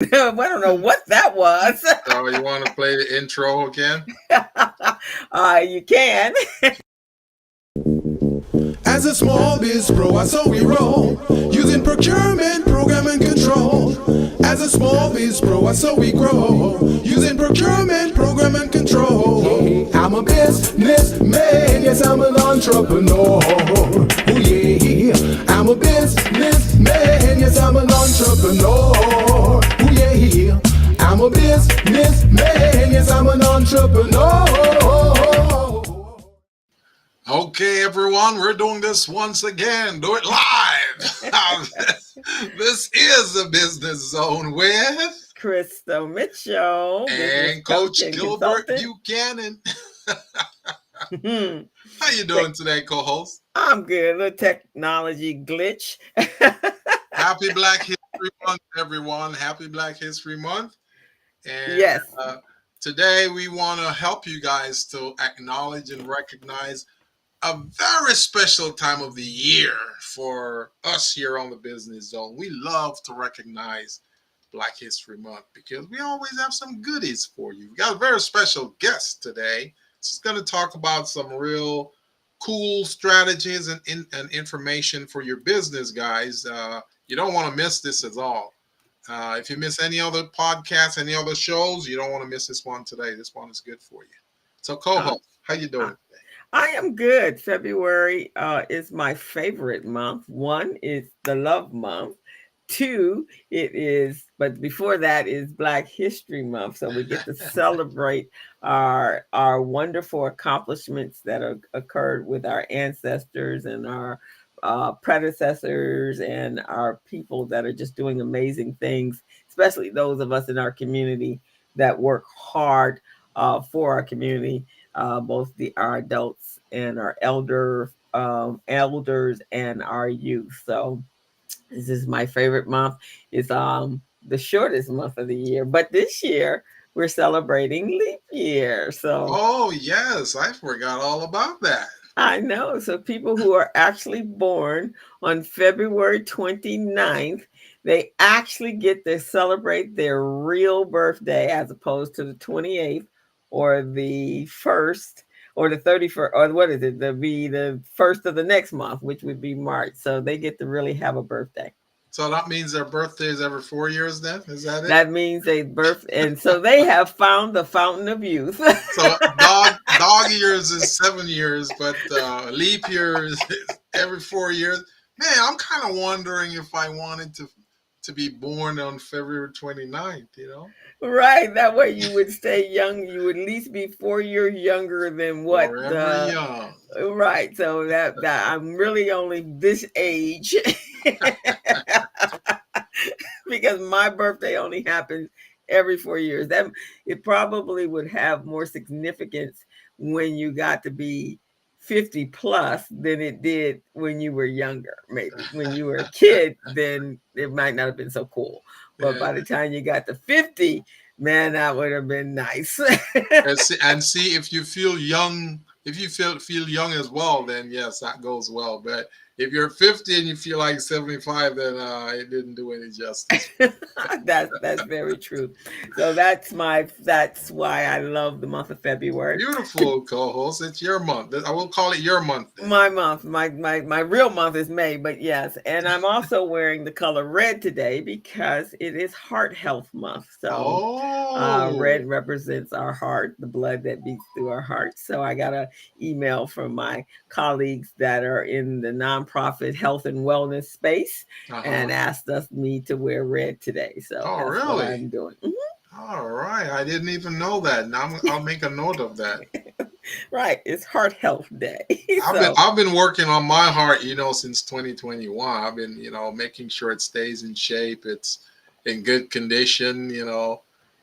I don't know what that was. So you want to play the intro again? You can. As a small biz pro, I saw we roll, using procurement, program and control. As a small biz pro, I saw we grow, using procurement, program and control. I'm a businessman, yes I'm an entrepreneur. Oh yeah, I'm a businessman, yes I'm an entrepreneur. Oh yeah, I'm a businessman, yes I'm an entrepreneur. Okay, everyone, we're doing this once again. Do it live. This is the Business Zone with Crystal Mitchell, business and coach Coach and Gilbert consultant. Buchanan. I'm How you doing today, co-host? good. A little technology glitch. Happy Black History Month, everyone. Happy Black History Month. And Yes. today we want to help you guys to acknowledge and recognize a very special time of the year for us here on the Business Zone. We love to recognize Black History Month because we always have some goodies for you. We got a very special guest today. She's going to talk about some real cool strategies and information for your business, guys. You don't want to miss this at all. If you miss any other podcasts, any other shows, you don't want to miss this one today. This one is good for you. So, co-host, how you doing today? I am good. February is my favorite month. One is the love month. Two, it is, but before that is Black History Month. So we get to celebrate our wonderful accomplishments that are, occurred with our ancestors and our predecessors and our people that are just doing amazing things, especially those of us in our community that work hard for our community, both our adults and our elders and our youth. So this is my favorite month. It's the shortest month of the year, but this year we're celebrating leap year. So Oh, yes, I forgot all about that. I know. So people who are actually born on February 29th, they actually get to celebrate their real birthday as opposed to the 28th or the 1st or the 31st, or what is it? The first of the next month, which would be March. So they get to really have a birthday. So that means their birthday is every 4 years then? Is that it? That means they birth, and so they have found the fountain of youth. So dog years is 7 years, but leap years is every 4 years. Man, I'm kind of wondering if I wanted to be born on February 29th, you know? Right. That way you would stay young. You would at least be 4 years younger than what Forever the young. right. So that I'm really only this age because my birthday only happens every 4 years. That it probably would have more significance when you got to be 50 plus than it did when you were younger. Maybe when you were a kid, then it might not have been so cool. But Yeah. by the time you got to 50, man, that would have been nice. And see if you feel young, if you feel young as well, then yes, that goes well. But if you're 50 and you feel like 75, then it didn't do any justice. That's very true. So that's why I love the month of February. Beautiful co-host. It's your month. I will call it your month then. My month, my real month is May, but yes, and I'm also wearing the color red today because it is Heart Health Month. So Oh, red represents our heart, the blood that beats through our hearts. So I got an email from my colleagues that are in the nonprofit health and wellness space uh-huh. and asked me to wear red today. So Oh, that's what really? I'm doing. All right. I didn't even know that. Now I'll make a note of that. Right, it's Heart Health Day. I've been So I've been working on my heart, since 2021. I've been, making sure it stays in shape. It's in good condition.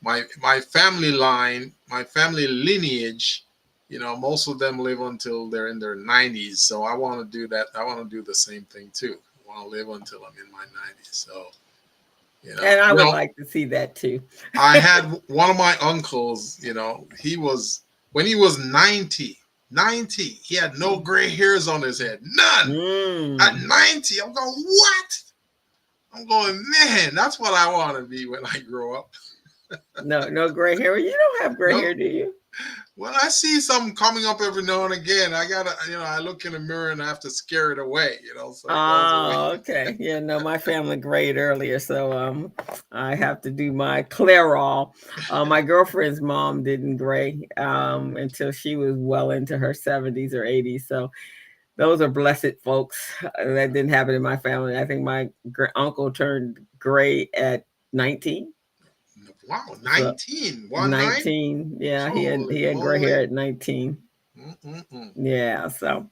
My family line, my family lineage, most of them live until they're in their 90s. So I want to do that. I want to do the same thing too. I want to live until I'm in my 90s. So, you know, and I you would know, like to see that too. I had one of my uncles, he was, when he was 90, he had no gray hairs on his head. None. At Mm. 90, I'm going, what? I'm going, man, that's what I want to be when I grow up. No, no gray hair. You don't have gray No, hair, do you? when I see something coming up every now and again, I gotta, I look in the mirror and I have to scare it away, so it goes away. Oh, okay. Yeah, no, my family grayed earlier, so I have to do my Clairol. My girlfriend's mom didn't gray until she was well into her 70s or 80s. So those are blessed folks. That didn't happen in my family. I think my uncle turned gray at 19. Wow, So 19, 1 9. 19, yeah, he Holy had gray hair moly. at 19. Mm-mm-mm. Yeah, so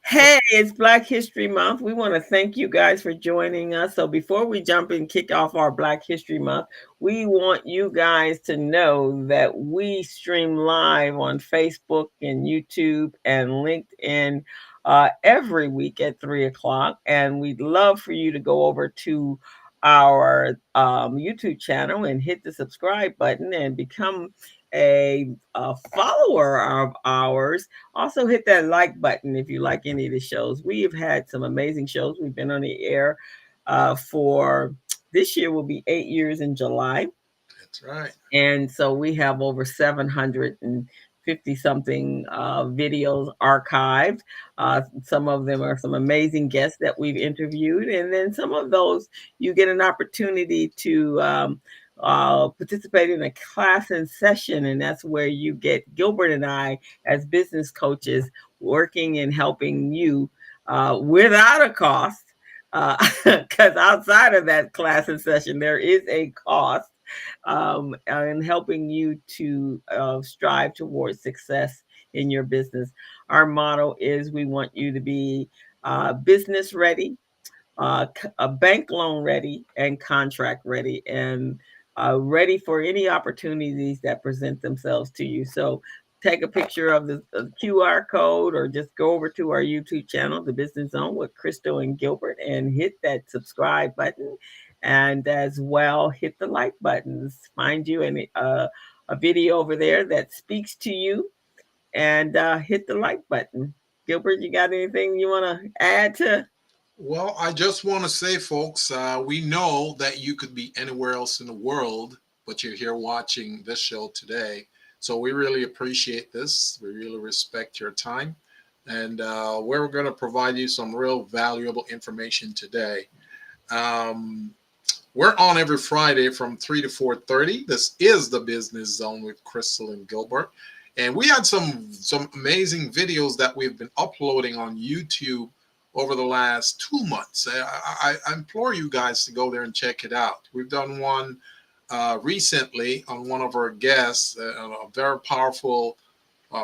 hey, it's Black History Month. We want to thank you guys for joining us. So before we jump and kick off our Black History Month, we want you guys to know that we stream live on Facebook and YouTube and LinkedIn every week at 3 o'clock. And we'd love for you to go over to our YouTube channel and hit the subscribe button and become a follower of ours. Also, hit that like button if you like any of the shows. We have had some amazing shows. We've been on the air for this year will be 8 years in July. That's right. And so we have over 750 something videos archived. Some of them are some amazing guests that we've interviewed. And then some of those you get an opportunity to participate in a class and session. And that's where you get Gilbert and I, as business coaches, working and helping you without a cost. Because outside of that class and session, there is a cost and helping you to strive towards success in your business. Our motto is we want you to be business ready, a bank loan ready, and contract ready, and ready for any opportunities that present themselves to you. So take a picture of the QR code or just go over to our YouTube channel, The Business Zone with Crystal and Gilbert, and hit that subscribe button. And as well, hit the like buttons. Find you a video over there that speaks to you and hit the like button. Gilbert, you got anything you want to add to? Well, I just want to say, folks, we know that you could be anywhere else in the world, but you're here watching this show today. So we really appreciate this. We really respect your time. And we're going to provide you some real valuable information today. Um, we're on every Friday from 3 to 4:30. This is the Business Zone with Crystal and Gilbert. And we had some amazing videos that we've been uploading on YouTube over the last 2 months. I implore you guys to go there and check it out. We've done one recently on one of our guests, a very powerful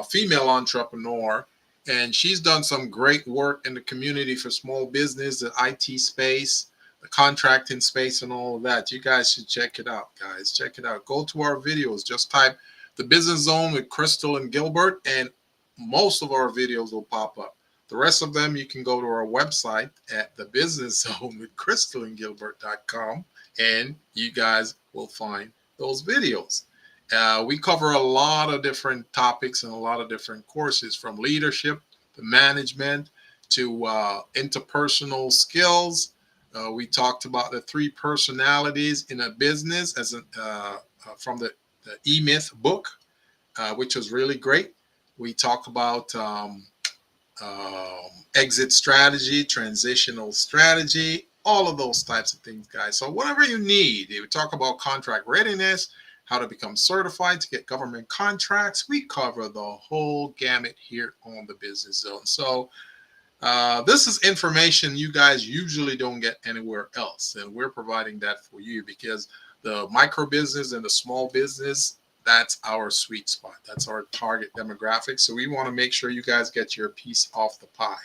female entrepreneur, and she's done some great work in the community for small business, the IT space, the contracting space, and all of that. You guys should check it out, guys. Check it out. Go to our videos. Just type The Business Zone with Crystal and Gilbert, and most of our videos will pop up. The rest of them, you can go to our website at The Business Zone with crystalandgilbert.com, and you guys will find those videos. We cover a lot of different topics and a lot of different courses, from leadership to management to interpersonal skills. We talked about the 3 personalities in a business from the E-Myth book, which was really great. We talk about exit strategy, transitional strategy, all of those types of things, guys. So whatever you need, we talk about contract readiness, how to become certified to get government contracts. We cover the whole gamut here on the Business Zone. So this is information you guys usually don't get anywhere else, and we're providing that for you because the micro business and the small business, that's our sweet spot. That's our target demographic. So we want to make sure you guys get your piece off the pie.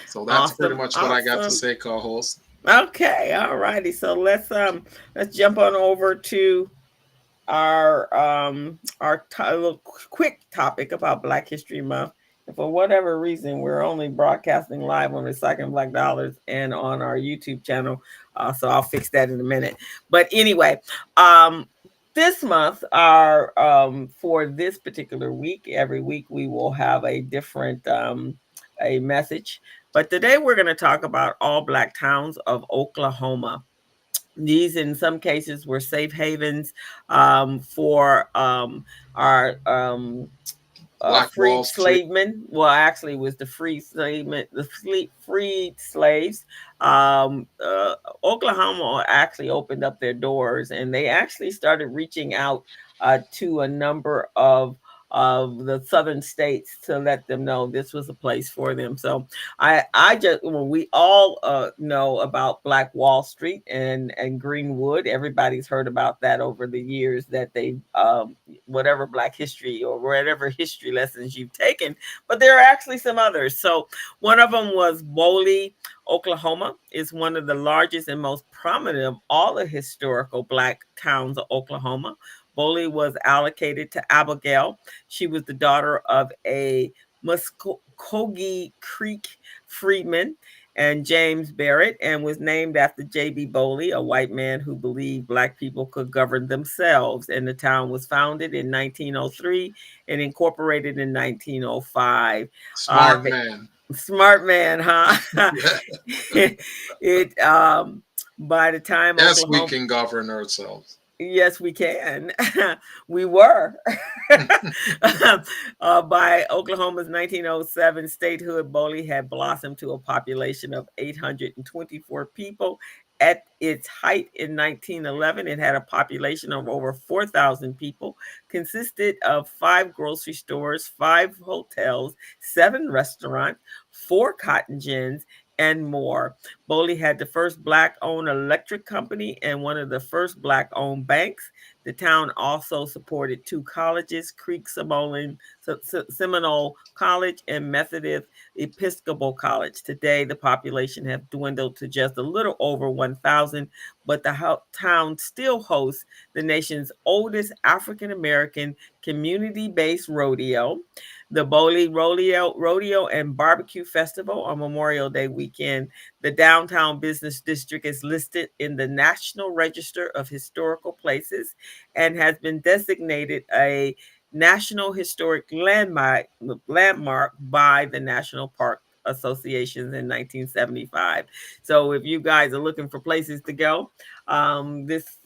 So that's pretty much what I got to say, co-host. Okay, all righty. So let's jump on over to our little quick topic about Black History Month. And for whatever reason, we're only broadcasting live on Recycling Black Dollars and on our YouTube channel. So I'll fix that in a minute. But anyway, this month, our for this particular week, every week we will have a different a message But today we're going to talk about all black towns of Oklahoma. These, in some cases, were safe havens for our Black Wall freed Street. slavemen. Well, actually, it was the freed slaves. Um, uh, Oklahoma actually opened up their doors, and they actually started reaching out to a number of the southern states to let them know this was a place for them. So I just, well, we all know about Black Wall Street and Greenwood. Everybody's heard about that over the years that they whatever Black history or whatever history lessons you've taken. But there are actually some others. So one of them was Boley, Oklahoma. Is one of the largest and most prominent of all the historical Black towns of Oklahoma. Boley was allocated to Abigail. She was the daughter of a Muskogee Creek freedman and James Barrett, and was named after J.B. Boley, a white man who believed Black people could govern themselves. And the town was founded in 1903 and incorporated in 1905. Smart man. Smart man, huh? It by the time Yes, we Oklahoma, can govern ourselves. yes, we can. We were. By Oklahoma's 1907 statehood, Boley had blossomed to a population of 824 people. At its height in 1911, it had a population of over 4,000 people, consisted of 5 grocery stores, 5 hotels, 7 restaurants, 4 cotton gins, and more. Boley had the first Black owned electric company and one of the first Black owned banks. The town also supported 2 colleges, Creek Seminole College and Methodist Episcopal College. Today, the population have dwindled to just a little over 1,000, but the town still hosts the nation's oldest African American community based rodeo, the Boley Rodeo and Barbecue Festival on Memorial Day weekend. The downtown business district is listed in the National Register of Historical Places and has been designated a National Historic Landmark by the National Park Associations in 1975. So if you guys are looking for places to go this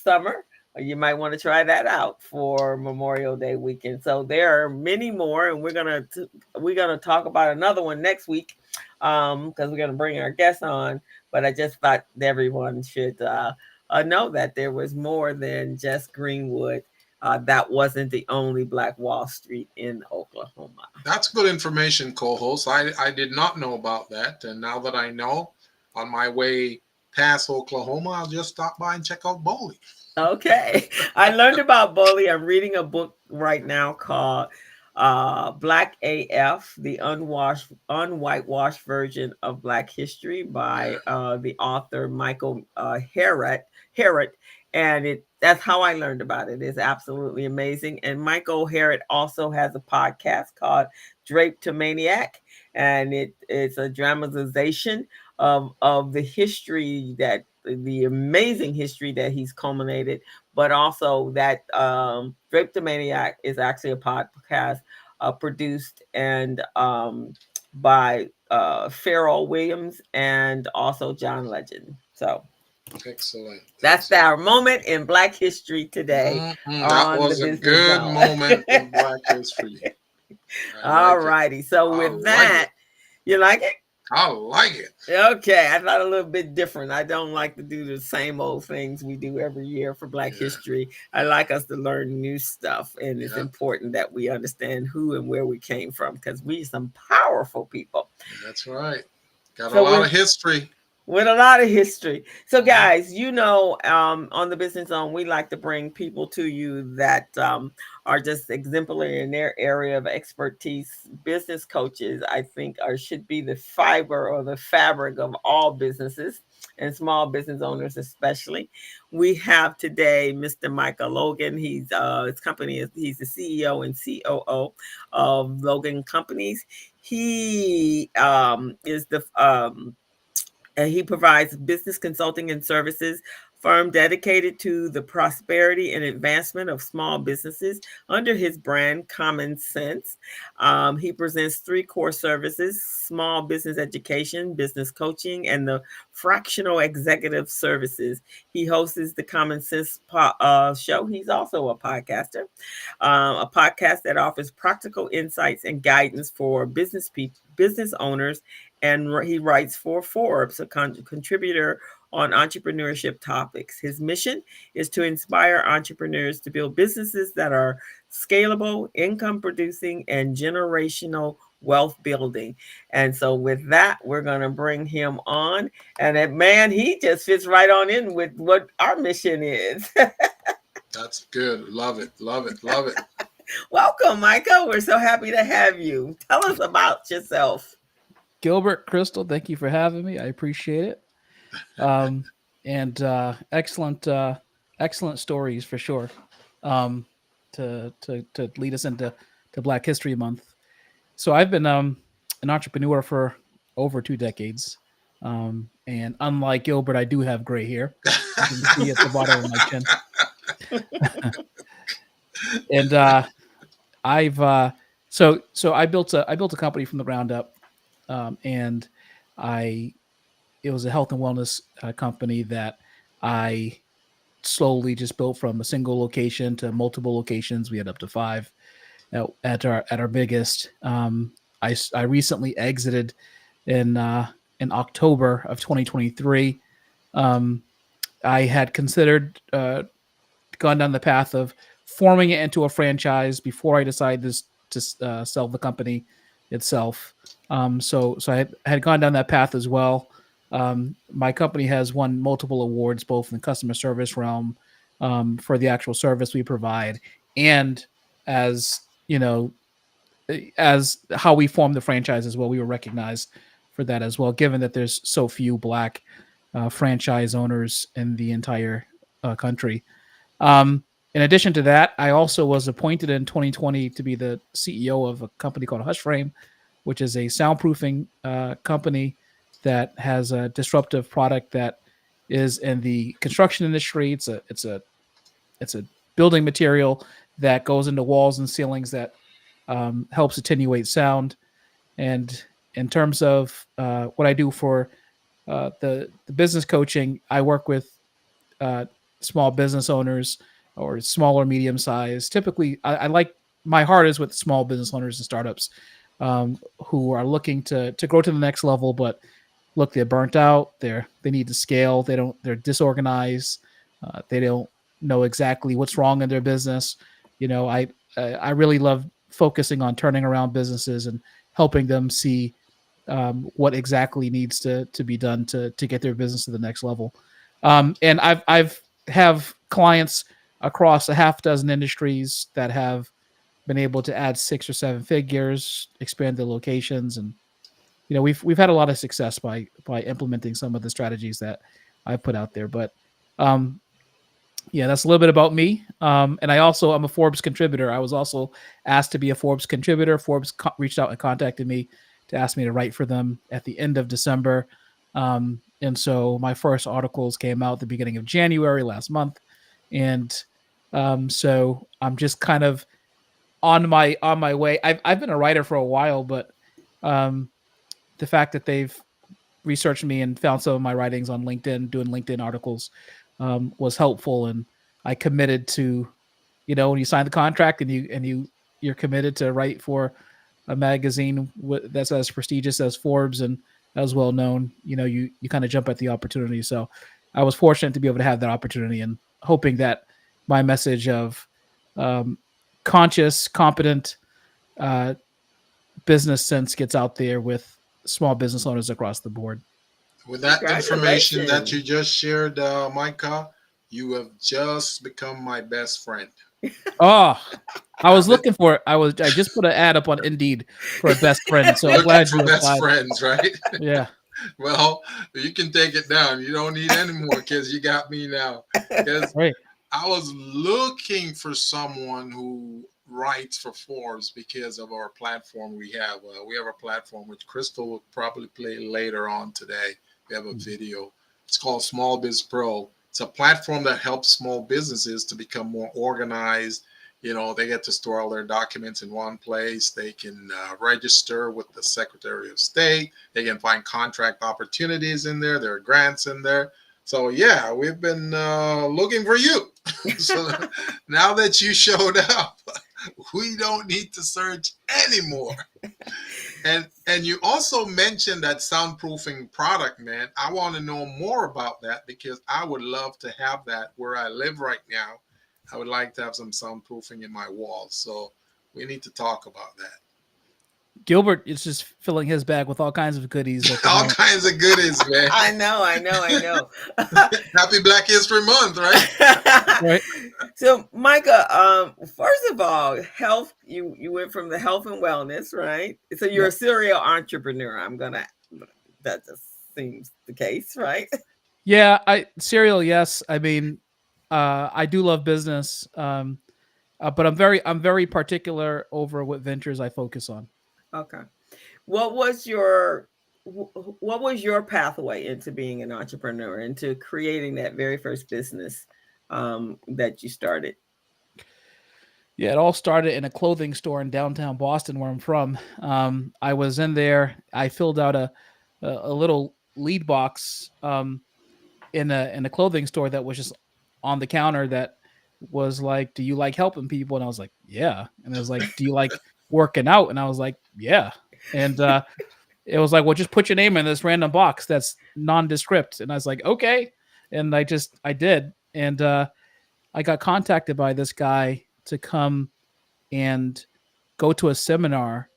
summer, you might want to try that out for Memorial Day weekend. So there are many more, and we're gonna talk about another one next week because we're gonna bring our guests on. But I just thought everyone should know that there was more than just Greenwood. That wasn't the only Black Wall Street in Oklahoma. That's good information, co-host. I did not know about that, and now that I know, on my way past Oklahoma, I'll just stop by and check out Boley. Okay. I learned about Boley. I'm reading a book right now called Black AF, the unwhitewashed version of Black history Yeah, by the author Michael Harrod. And that's how I learned about it. It's absolutely amazing. And Michael Harrod also has a podcast called Drape to Maniac, and it's a dramatization of the history that the amazing history that he's culminated, but also that Drape the Maniac is actually a podcast produced and by Farrell Williams and also John Legend. So excellent, that's excellent. our moment in Black history today That on the was a Business good Zone. moment in Black history. I All like it. righty. So I with like it. that, you like it? I like it. Okay, I thought a little bit different. I don't like to do the same old things we do every year for Black Yeah, History. I like us to learn new stuff, and it's yeah, important that we understand who and where we came from because we some powerful people. that's right. Got a So lot of history. with a lot of history. So, Mhm. guys, on the Business Zone, we like to bring people to you that are just exemplary in their area of expertise. Business coaches, I think, should be the fiber or the fabric of all businesses and small business owners, especially. We have today Mr. Michael Logan. His company he's the CEO and COO of Logan Companies. He is the he provides business consulting and services firm dedicated to the prosperity and advancement of small businesses under his brand Common Sense. He presents three core services: small business education, business coaching, and the fractional executive services. He hosts the Common Sense show. He's also a podcaster, a podcast that offers practical insights and guidance for business people, business owners, and he writes for Forbes, a contributor on entrepreneurship topics. His mission is to inspire entrepreneurs to build businesses that are scalable, income producing, and generational wealth building. And so, with that, we're going to bring him on. And that man, he just fits right on in with what our mission is. That's good. Love it. Love it. Love it. Welcome, Micah. We're so happy to have you. Tell us about yourself. Gilbert, Crystal, thank you for having me. I appreciate it. And excellent stories for sure. To lead us into Black History Month. So I've been an entrepreneur for over 2 decades. And unlike Gilbert, I do have gray hair. You can see at the bottom of my chin. And I've so I built a company from the ground up, and it was a health and wellness company that I slowly just built from a single location to multiple locations. We had up to 5 at our biggest. I recently exited in October of 2023. I had considered gone down the path of forming it into a franchise before I decided to sell the company itself. So I had gone down that path as well. My company has won multiple awards, both in customer service realm, for the actual service we provide, and as you know, as how we form the franchise as well. We were recognized for that as well, given that there's so few Black franchise owners in the entire country. In addition to that, I also was appointed in 2020 to be the CEO of a company called HushFrame, which is a soundproofing company that has a disruptive product that is in the construction industry. It's a building material that goes into walls and ceilings that helps attenuate sound. And in terms of what I do for the business coaching, I work with small business owners or small or medium size. Typically, I like my heart is with small business owners and startups who are looking to grow to the next level, but look, they're burnt out. They need to scale. They're disorganized. They don't know exactly what's wrong in their business. I really love focusing on turning around businesses and helping them see what exactly needs to be done to get their business to the next level. And I've have clients across a half dozen industries that have been able to add 6 or 7 figures, expand their locations, and we've had a lot of success by implementing some of the strategies that I put out there. But that's a little bit about me. And I'm a Forbes contributor. I was also asked to be a Forbes contributor. Forbes reached out and contacted me to ask me to write for them at the end of December. And so my first articles came out at the beginning of January last month. And so I'm just kind of on my way. I've been a writer for a while, but the fact that they've researched me and found some of my writings on LinkedIn, doing LinkedIn articles, was helpful. And I committed to, when you sign the contract and you're committed to write for a magazine that's as prestigious as Forbes and as well known, you kind of jump at the opportunity. So I was fortunate to be able to have that opportunity, and hoping that my message of conscious, competent business sense gets out there with small business owners across the board. With that information that you just shared, Micah, you have just become my best friend. Oh, I was looking for it. I just put an ad up on Indeed for a best friend. So I'm glad you best applied. Friends, right? Yeah. Well, you can take it down. You don't need any more because you got me now. Because Right. I was looking for someone who writes for Forbes because of our platform we have. We have a platform which Crystal will probably play later on today. We have a video. It's called Small Biz Pro. It's a platform that helps small businesses to become more organized. They get to store all their documents in one place. They can register with the Secretary of State. They can find contract opportunities in there. There are grants in there. So yeah, we've been looking for you. So now that you showed up, we don't need to search anymore. And you also mentioned that soundproofing product, man. I want to know more about that because I would love to have that where I live right now. I would like to have some soundproofing in my walls. So we need to talk about that. Gilbert is just filling his bag with all kinds of goodies. All kinds of goodies, man. I know. Happy Black History Month, right? Right. So, Micah, first of all, health. You went from the health and wellness, right? So you're Yep. a serial entrepreneur. That just seems the case, right? Yeah, cereal. Yes, I mean, I do love business, but I'm very particular over what ventures I focus on. Okay. What was what was your pathway into being an entrepreneur, into creating that very first business that you started? Yeah, it all started in a clothing store in downtown Boston, where I'm from. I was in there. I filled out a little lead box in a clothing store that was just on the counter that was like, "Do you like helping people?" And I was like, "Yeah." And it was like, "Do you like working out?" And I was like, "Yeah." And it was like, "Well, just put your name in this random box that's nondescript." And I was like, "Okay." And I did, and I got contacted by this guy to come and go to a seminar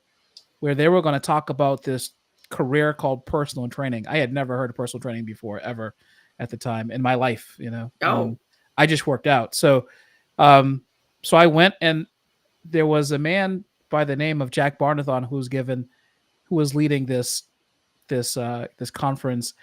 where they were going to talk about this career called personal training. I had never heard of personal training before ever at the time in my life. Oh, I just worked out. Um, so I went, and there was a man by the name of Jack Barnathon who was leading this conference,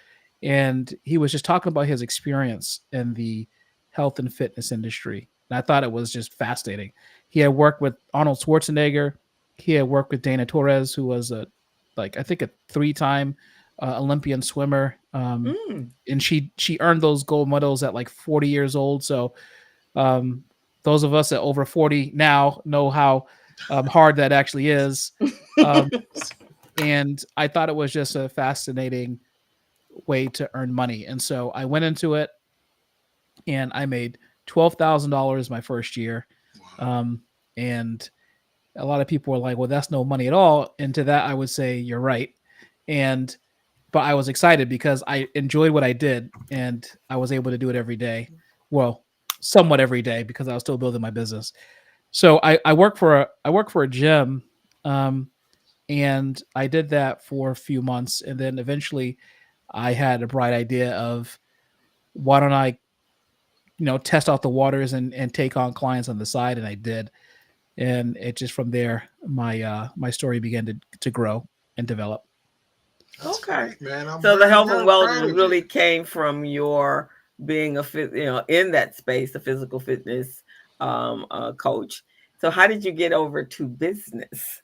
and he was just talking about his experience in the health and fitness industry. And I thought it was just fascinating. He had worked with Arnold Schwarzenegger. He had worked with Dana Torres, who was I think a 3-time Olympian swimmer. mm. And she earned those gold medals at like 40 years old. So um, those of us at over 40 now know how hard that actually is. Um, and I thought it was just a fascinating way to earn money. And so I went into it, and I made $12,000 my first year. Wow. And a lot of people were like, "Well, that's no money at all." And to that, I would say you're right. But I was excited because I enjoyed what I did, and I was able to do it every day. Well, somewhat every day, because I was still building my business. So I work for a gym, and I did that for a few months, and then eventually I had a bright idea of, why don't I, test out the waters and take on clients on the side, and I did. And it just, from there, my story began to grow and develop. That's Okay. great, man. I'm So the very, health and very proud wellness of really you. came from your being in that space, the physical fitness coach. So how did you get over to business?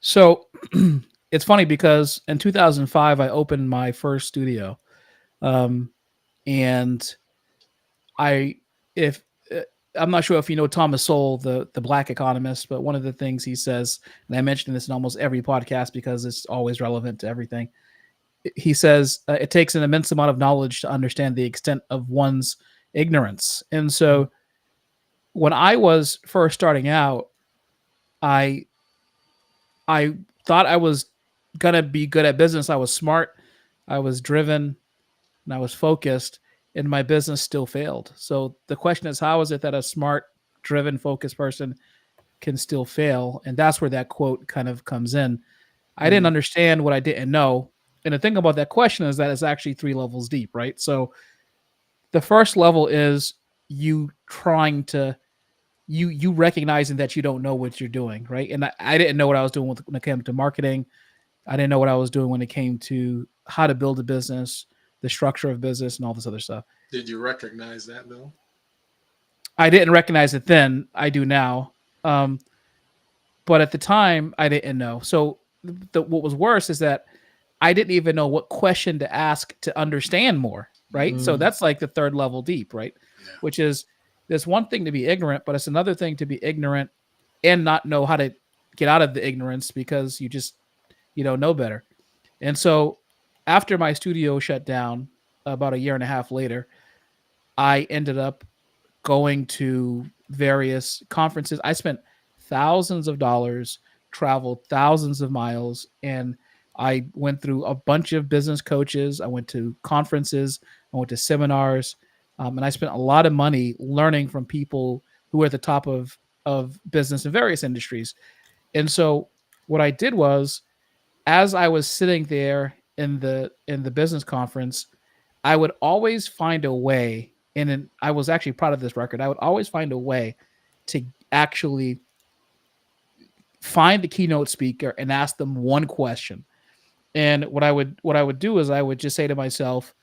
So it's funny because in 2005 I opened my first studio, and I if I'm not sure if you know Thomas Sowell, the black economist, but one of the things he says, and I mention this in almost every podcast because it's always relevant to everything. He says it takes an immense amount of knowledge to understand the extent of one's ignorance. And so when I was first starting out, I I thought I was gonna be good at business. I was smart, I was driven, and I was focused, and my business still failed. So the question is, how is it that a smart, driven, focused person can still fail? And that's where that quote kind of comes in. I didn't Mm. understand what I didn't know. And the thing about that question is that it's actually 3 levels deep, right? So the first level is you trying to you recognizing that you don't know what you're doing, right? And I didn't know what I was doing when it came to marketing. I didn't know what I was doing when it came to how to build a business, the structure of business, and all this other stuff. Did you recognize that though? I didn't recognize it then. I do now. Um, but at the time, I didn't know. So what was worse is that I didn't even know what question to ask to understand more. right? So Mm. that's like the third level deep, right? Yeah. Which is, there's one thing to be ignorant, but it's another thing to be ignorant and not know how to get out of the ignorance because you don't know better. And so after my studio shut down about a year and a half later, I ended up going to various conferences. I spent thousands of dollars, traveled thousands of miles, and I went through a bunch of business coaches. I went to conferences, I went to seminars, and I spent a lot of money learning from people who were at the top of business in various industries. And so what I did was, as I was sitting there in the business conference, I would always find a way, and I was actually proud of this record. I would always find a way to actually find the keynote speaker and ask them one question. And what I would do is I would just say to myself,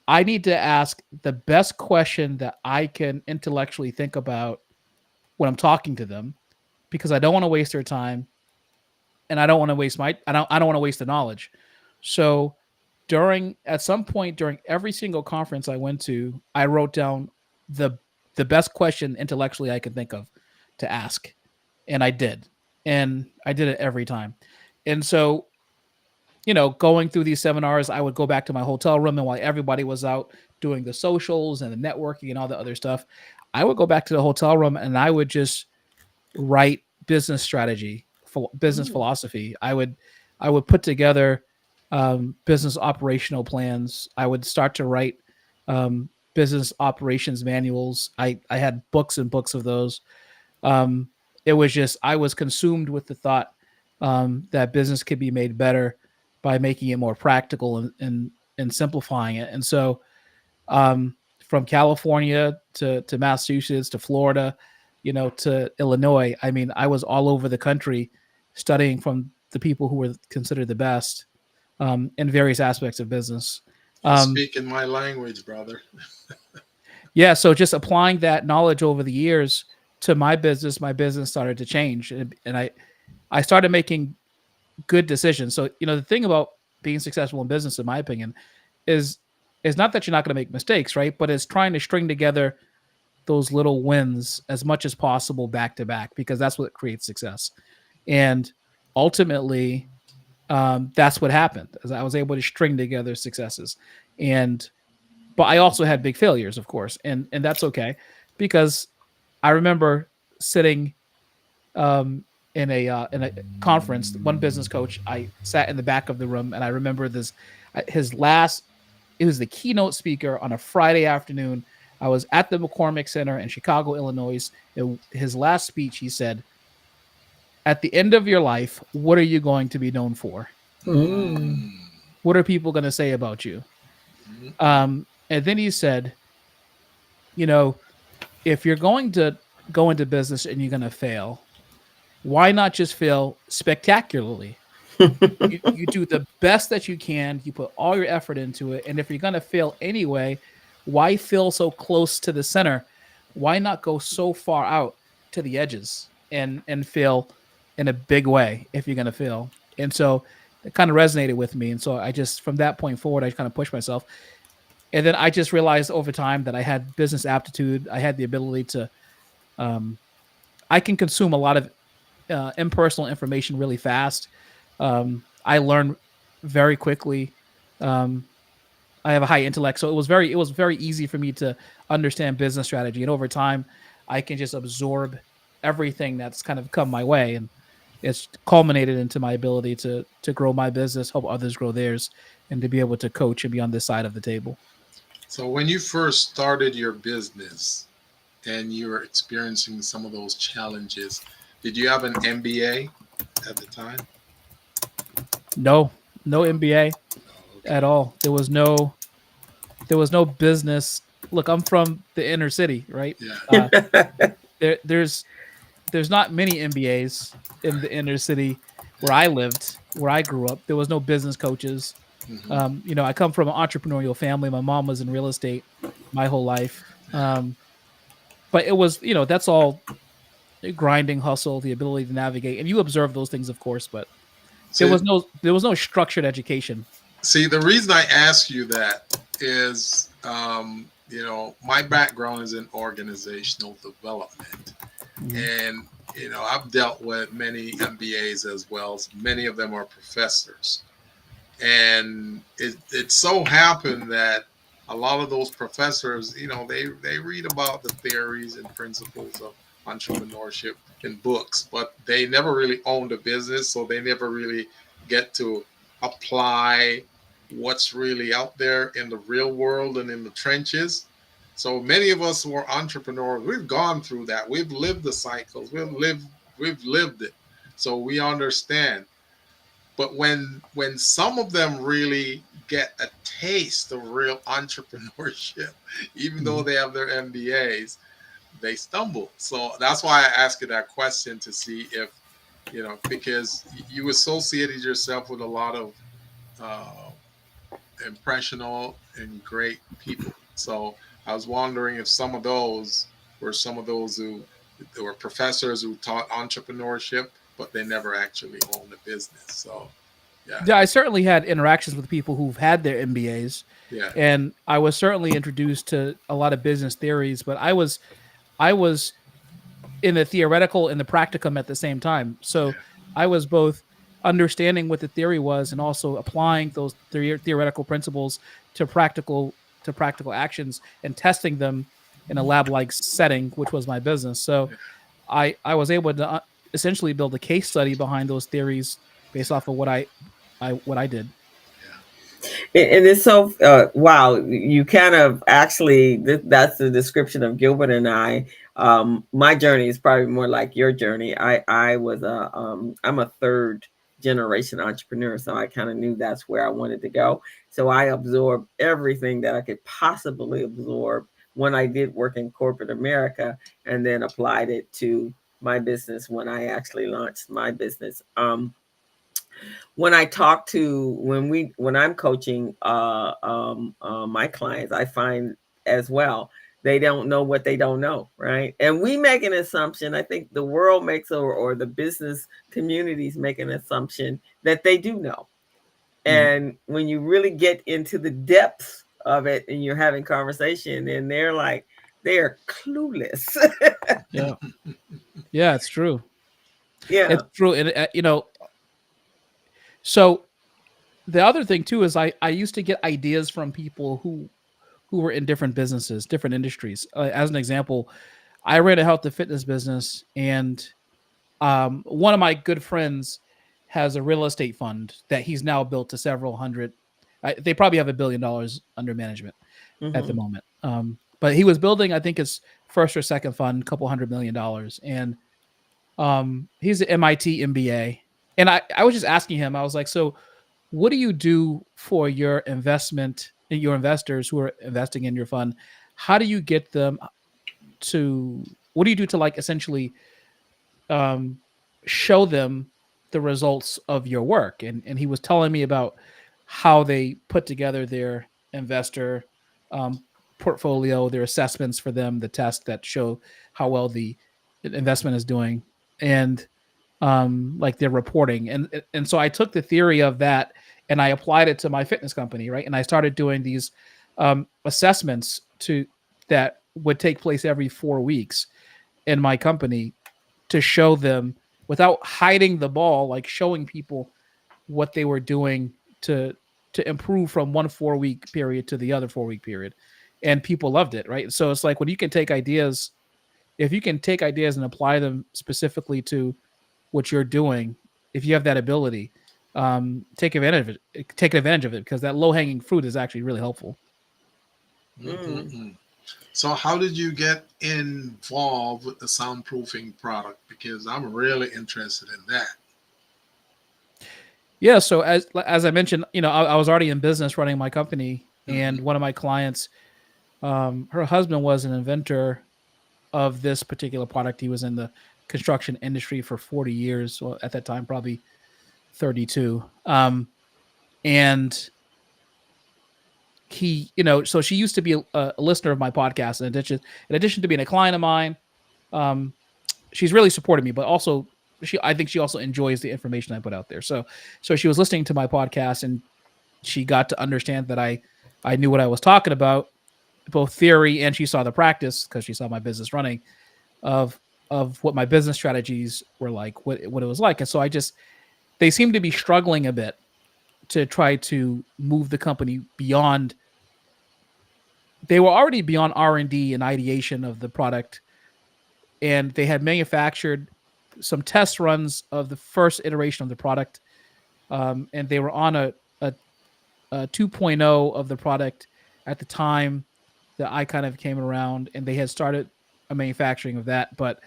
I need to ask the best question that I can intellectually think about when I'm talking to them, because I don't want to waste their time, and I don't want to waste the knowledge. So during at some point during every single conference I went to, I wrote down the the best question intellectually I could think of to ask, and I did, and I did it every time. And so, going through these seminars, I would go back to my hotel room, and while everybody was out doing the socials and the networking and all the other stuff, I would go back to the hotel room and I would just write business strategy, for business Mm. philosophy. I would put together business operational plans. I would start to write business operations manuals. I had books and books of those. Um, it was just, I was consumed with the thought that business could be made better by making it more practical and simplifying it. And so, from California to Massachusetts to Florida, to Illinois. I mean, I was all over the country studying from the people who were considered the best in various aspects of business. You're Um, speaking my language, brother. yeah, so just applying that knowledge over the years to my business started to change, and I started making good decisions. So the thing about being successful in business, in my opinion, is is not that you're not going to make mistakes, right? But it's trying to string together those little wins as much as possible back to back, because that's what creates success. And ultimately, that's what happened. As I was able to string together successes, and but I also had big failures, of course, and that's okay, because I remember sitting in a conference. One business coach, I sat in the back of the room, and I remember this. His last, it was the keynote speaker on a Friday afternoon. I was at the McCormick Center in Chicago, Illinois. His last speech, he said, "At the end of your life, what are you going to be known for? Mm. What are people going to say about you?" And then he said, "You know, if you're going to go into business and you're going to fail, why not just fail spectacularly? You do the best that you can, you put all your effort into it, and if you're going to fail anyway, why feel so close to the center? Why not go so far out to the edges and fail in a big way if you're going to fail?" And so it kind of resonated with me, and so I just, from that point forward, I kind of pushed myself. And then I just realized over time that I had business aptitude. I had the ability to um, I can consume a lot of impersonal information really fast. I learn very quickly. Um, I have a high intellect, so it was very easy for me to understand business strategy. And over time, I can just absorb everything that's kind of come my way, and it's culminated into my ability to grow my business, help others grow theirs, and to be able to coach and be on this side of the table. So when you first started your business and you were experiencing some of those challenges, did you have an MBA at the time? No, no MBA Oh, at okay. all. There was no business. Look, I'm from the inner city, right? Yeah. Uh, there's not many MBAs in the inner city where I lived, where I grew up. There was no business coaches. Hmm. I come from an entrepreneurial family. My mom was in real estate my whole life. But it was, that's all grinding, hustle, the ability to navigate, and you observe those things, of course. But there See, was no there was no structured education. see, the reason I ask you that is, my background is in organizational development. Mhm. And, I've dealt with many MBAs as well. Many of them are professors. And it so happened that a lot of those professors, they read about the theories and principles of entrepreneurship in books, but they never really owned a business, so they never really get to apply what's really out there in the real world and in the trenches. So many of us who are entrepreneurs, we've gone through that. We've lived the cycles. We've lived it. So we understand. But when some of them really get a taste of real entrepreneurship, even though Mhm. they have their MBAs, they stumble. So that's why I asked you that question to see if, because you associated yourself with a lot of uh, impressionable and great people. So I was wondering if some of those were some of those who there were professors who taught entrepreneurship, but they never actually owned a business. So yeah, Yeah, I certainly had interactions with people who've had their MBAs, yeah, and I was certainly introduced to a lot of business theories. But I was in the theoretical and the practicum at the same time. So yeah. I was both understanding what the theory was and also applying those theoretical principles to practical actions and testing them in a lab like setting, which was my business. So I was able to essentially build a case study behind those theories based off of what I did. Yeah. And it's so wow, you kind of actually that's the description of Gilbert and I. My journey is probably more like your journey. I'm a third generation entrepreneur, so I kind of knew that's where I wanted to go. So I absorbed everything that I could possibly absorb when I did work in corporate America, and then applied it to my business when I actually launched my business. When I talk to when I'm coaching my clients, I find as well they don't know what they don't know, right? And we make an assumption. I think the world makes or the business communities make an assumption that they do know. Mhm. And when you really get into the depths of it and you're having conversation, and they're like they're clueless. Yeah, yeah, it's true. Yeah. It's true, and so the other thing too is I used to get ideas from people who were in different businesses, different industries. As an example, I ran a health and fitness business, and one of my good friends has a real estate fund that he's now built to several hundred. They probably have $1 billion under management at the Hmm. moment. But he was building, I think, his first or second fund, a couple $100 million, and he's an MIT MBA. And I was just asking him, I was like, so what do you do for your your investors who are investing in your fund? How do you get them what do you do to like essentially um, show them the results of your work? And he was telling me about how they put together their investor um, portfolio, their assessments for them, the tests that show how well the investment is doing, and like their reporting. And so I took the theory of that and I applied it to my fitness company, right? And I started doing these assessments to that would take place every 4 weeks in my company to show them without hiding the ball, like showing people what they were doing to to improve from one 4 week period to the other 4 week period. And people loved it, right? So it's like when you can take ideas, if you can take ideas and apply them specifically to what you're doing, if you have that ability, take advantage of it. Take advantage of it because that low hanging fruit is actually really helpful. Mm. Mm-mm-mm. So how did you get involved with the soundproofing product? Because I'm really interested in that. Yeah. So as I mentioned, I was already in business running my company, Mm-hmm. and one of my clients, her husband was an inventor of this particular product. He was in the construction industry for 40 years. Well, at that time, probably 32. And so she used to be a listener of my podcast. In addition to being a client of mine, um, she's really supported me, but also I think she also enjoys the information I put out there. So she was listening to my podcast, and she got to understand that I I knew what I was talking about, both theory, and she saw the practice because she saw my business running of what my business strategies were like, what it was like. And so they seem to be struggling a bit to try to move the company beyond. They were already beyond R&D and ideation of the product, and they had manufactured some test runs of the first iteration of the product, and they were on a 2.0 of the product at the time that I kind of came around, and they had started a manufacturing of that, but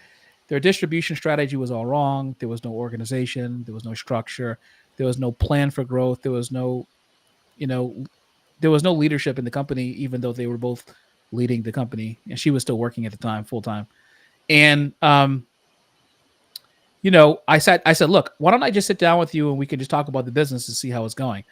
their distribution strategy was all wrong. There was no organization, there was no structure, there was no plan for growth, there was no, you know, there was no leadership in the company, even though they were both leading the company, and she was still working at the time full time. And I said, look, why don't I just sit down with you and we can just talk about the business and see how it's going,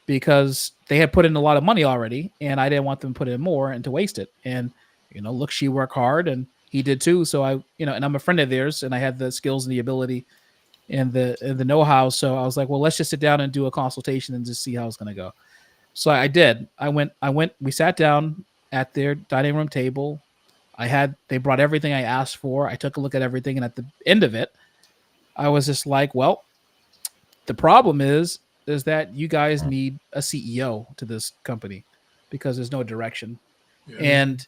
because they had put in a lot of money already, and I didn't want them to put in more and to waste it. And look, she worked hard, and he did too. So and I'm a friend of theirs, and I had the skills and the ability and the know-how. So I was like, well, let's just sit down and do a consultation and just see how it's going to go. So I did. I went. We sat down at their dining room table. They brought everything I asked for. I took a look at everything, and at the end of it, I was just like, well, the problem is that you guys need a CEO to this company because there's no direction. Yeah. And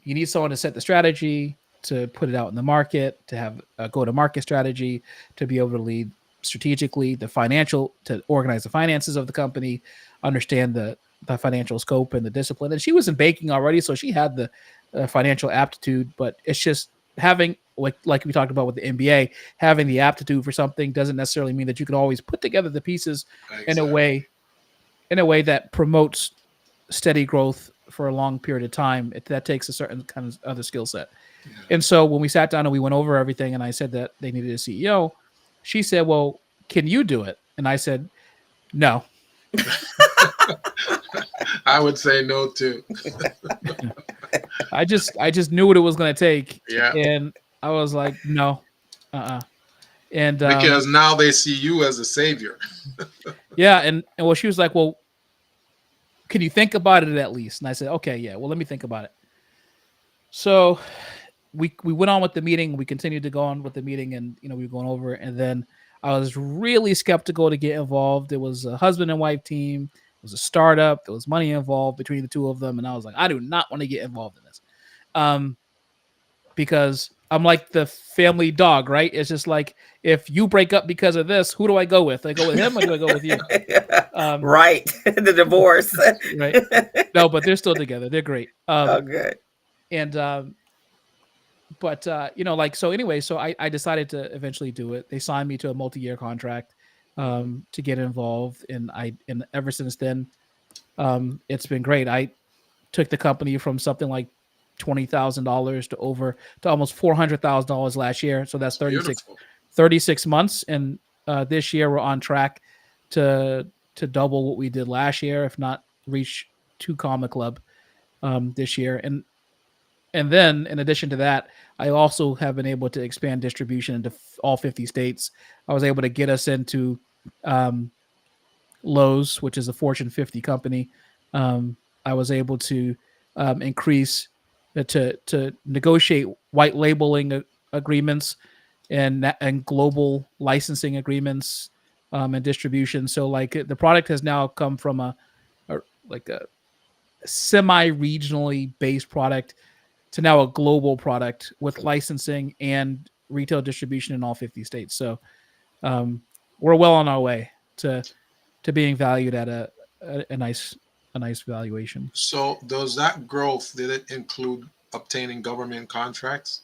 you need someone to set the strategy, to put it out in the market, to have a go-to-market strategy, to be able to lead strategically, to organize the finances of the company, understand the financial scope and the discipline. And she was in banking already, so she had the financial aptitude, but it's just having, like we talked about with the MBA, having the aptitude for something doesn't necessarily mean that you can always put together the pieces in a way that promotes steady growth for a long period of time. That takes a certain kind of other skill set. Yeah. And so when we sat down and we went over everything, and I said that they needed a CEO, she said, well, can you do it? And I said, no. I would say no too. I just knew what it was going to take. Yeah. And I was like, no. And because now they see you as a savior. Yeah. And well, she was like, well, can you think about it at least? And I said, okay, yeah, well, let me think about it. So we went on with the meeting. We continued to go on with the meeting, and we were going over it. And then I was really skeptical to get involved. It was a husband and wife team. It was a startup. There was money involved between the two of them. And I was like, I do not want to get involved in this. Because I'm like the family dog, right? It's just like, if you break up because of this, who do I go with? I go with him, or do I go with you? Right. The divorce. Right. No, but they're still together. They're great. Oh, good. And, but, so anyway, so I decided to eventually do it. They signed me to a multi-year contract to get involved. And ever since then, it's been great. I took the company from something like $20,000 to almost $400,000 last year. So that's 36 months. And this year we're on track to double what we did last year, if not reach 2 Comma Club this year. And then in addition to that, I also have been able to expand distribution into all 50 states. I was able to get us into Lowe's, which is a Fortune 50 company. I was able to increase to negotiate white labeling agreements and global licensing agreements and distribution. So like the product has now come from a semi-regionally based product to now a global product with licensing and retail distribution in all 50 states. So we're well on our way to being valued at a nice valuation. So does that growth, did it include obtaining government contracts,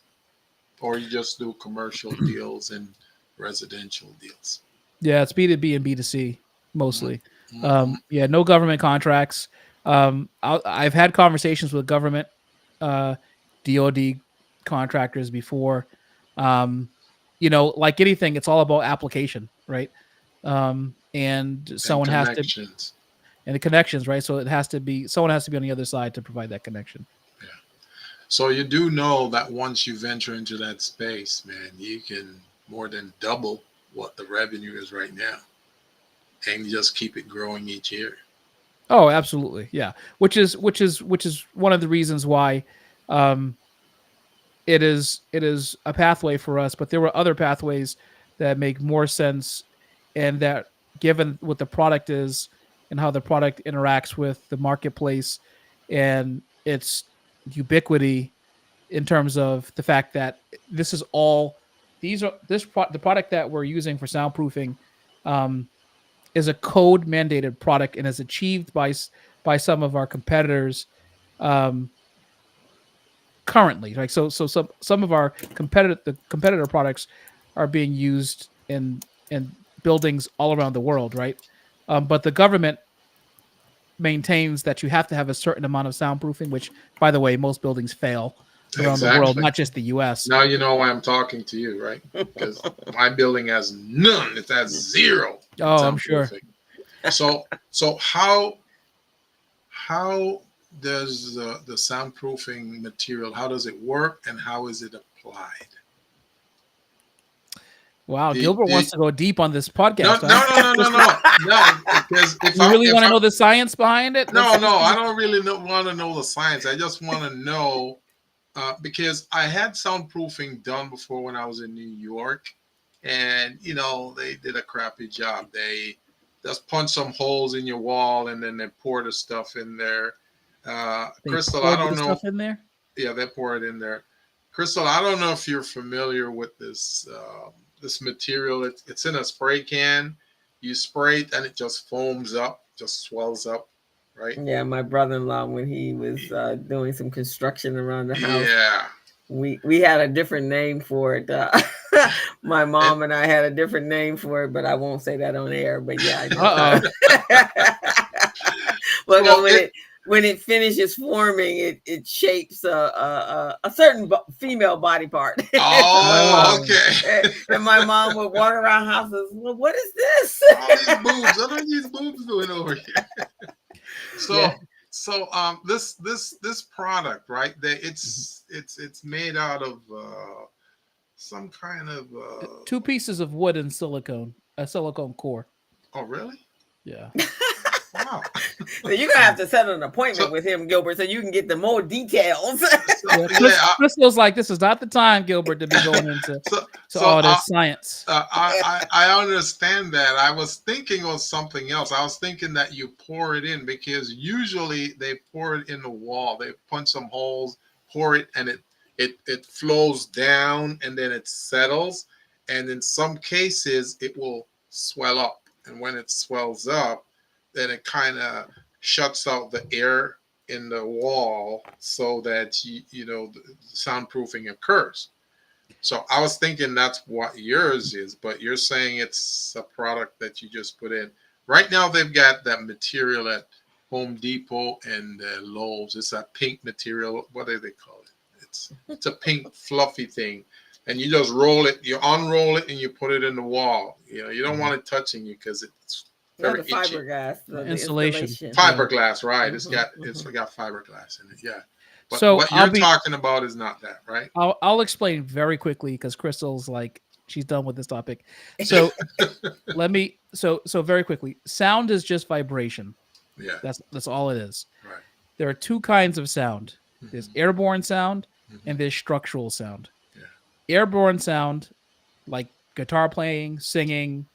or you just do commercial deals and residential deals? Yeah, it's B2B and B2C mostly. Mm-hmm. No government contracts. I've had conversations with government DoD contractors before. Like anything, it's all about application, right? And someone has to, and the connections, right? So someone has to be on the other side to provide that connection. Yeah. So you do know that once you venture into that space, man, you can more than double what the revenue is right now, and you just keep it growing each year. Oh, absolutely. Yeah. Which is one of the reasons why um it is a pathway for us, but there were other pathways that make more sense, and that, given what the product is and how the product interacts with the marketplace and its ubiquity, in terms of the fact that this is all the product that we're using for soundproofing um, is a code mandated product and is achieved by some of our competitors um, currently. Like, so some of our competitor products are being used in buildings all around the world, right? But the government maintains that you have to have a certain amount of soundproofing, which, by the way, most buildings fail around the world, Exactly. not just the U.S. Now you know why I'm talking to you, right? Because my building has none. It has zero Oh, I'm sure. soundproofing. So how does the soundproofing material, how does it work, and how is it applied? Wow, The, Gilbert the, wants to go deep on this no, podcast. no, Huh? no, no, no, no, no. Because You really want to know the science behind it? no, I don't really want to know the science. I just want to know because I had soundproofing done before when I was in New York, and they did a crappy job. They just punched some holes in your wall, and then they pour the stuff in there. They Crystal, I poured don't the know. stuff in there. Yeah, they pour it in there. Crystal, I don't know if you're familiar with this material. It's in a spray can. You spray it, and it just foams up, just swells up, right? Yeah, my brother-in-law, when he was doing some construction around the house, Yeah. we had a different name for it. My mom and I had a different name for it, but I won't say that on air. But yeah, I well, So when it finishes forming, it shapes a certain female body part. Oh, okay. And my mom would walk around the house and say, well, what is this? All these boobs. What are these boobs doing over here? This product, right? It's made out of some kind of two pieces of wood and a silicone core. Oh, really? Yeah. Wow. So you're gonna have to set an appointment with him, Gilbert, so you can get the more details. Crystal's like, this is not the time, Gilbert, to be going into all this science. I understand that. I was thinking of something else. I was thinking that you pour it in, because usually they pour it in the wall. They punch some holes, pour it, and it flows down, and then it settles. And in some cases, it will swell up. And when it swells up, then it kind of shuts out the air in the wall so that the soundproofing occurs. So I was thinking that's what yours is, but you're saying it's a product that you just put in. Right now they've got that material at Home Depot and Lowe's. It's a pink material. What do they call it? It's a pink fluffy thing, and you just roll it. You unroll it and you put it in the wall. You don't want it touching you because it's very the fiberglass, the insulation. Fiberglass, right? It's got fiberglass in it. Yeah. But so what you're talking about is not that, right? I'll explain very quickly, because Crystal's like, she's done with this topic. So so very quickly. Sound is just vibration. Yeah. That's all it is. Right. There are two kinds of sound. There's airborne sound and there's structural sound. Yeah. Airborne sound, like guitar playing, singing,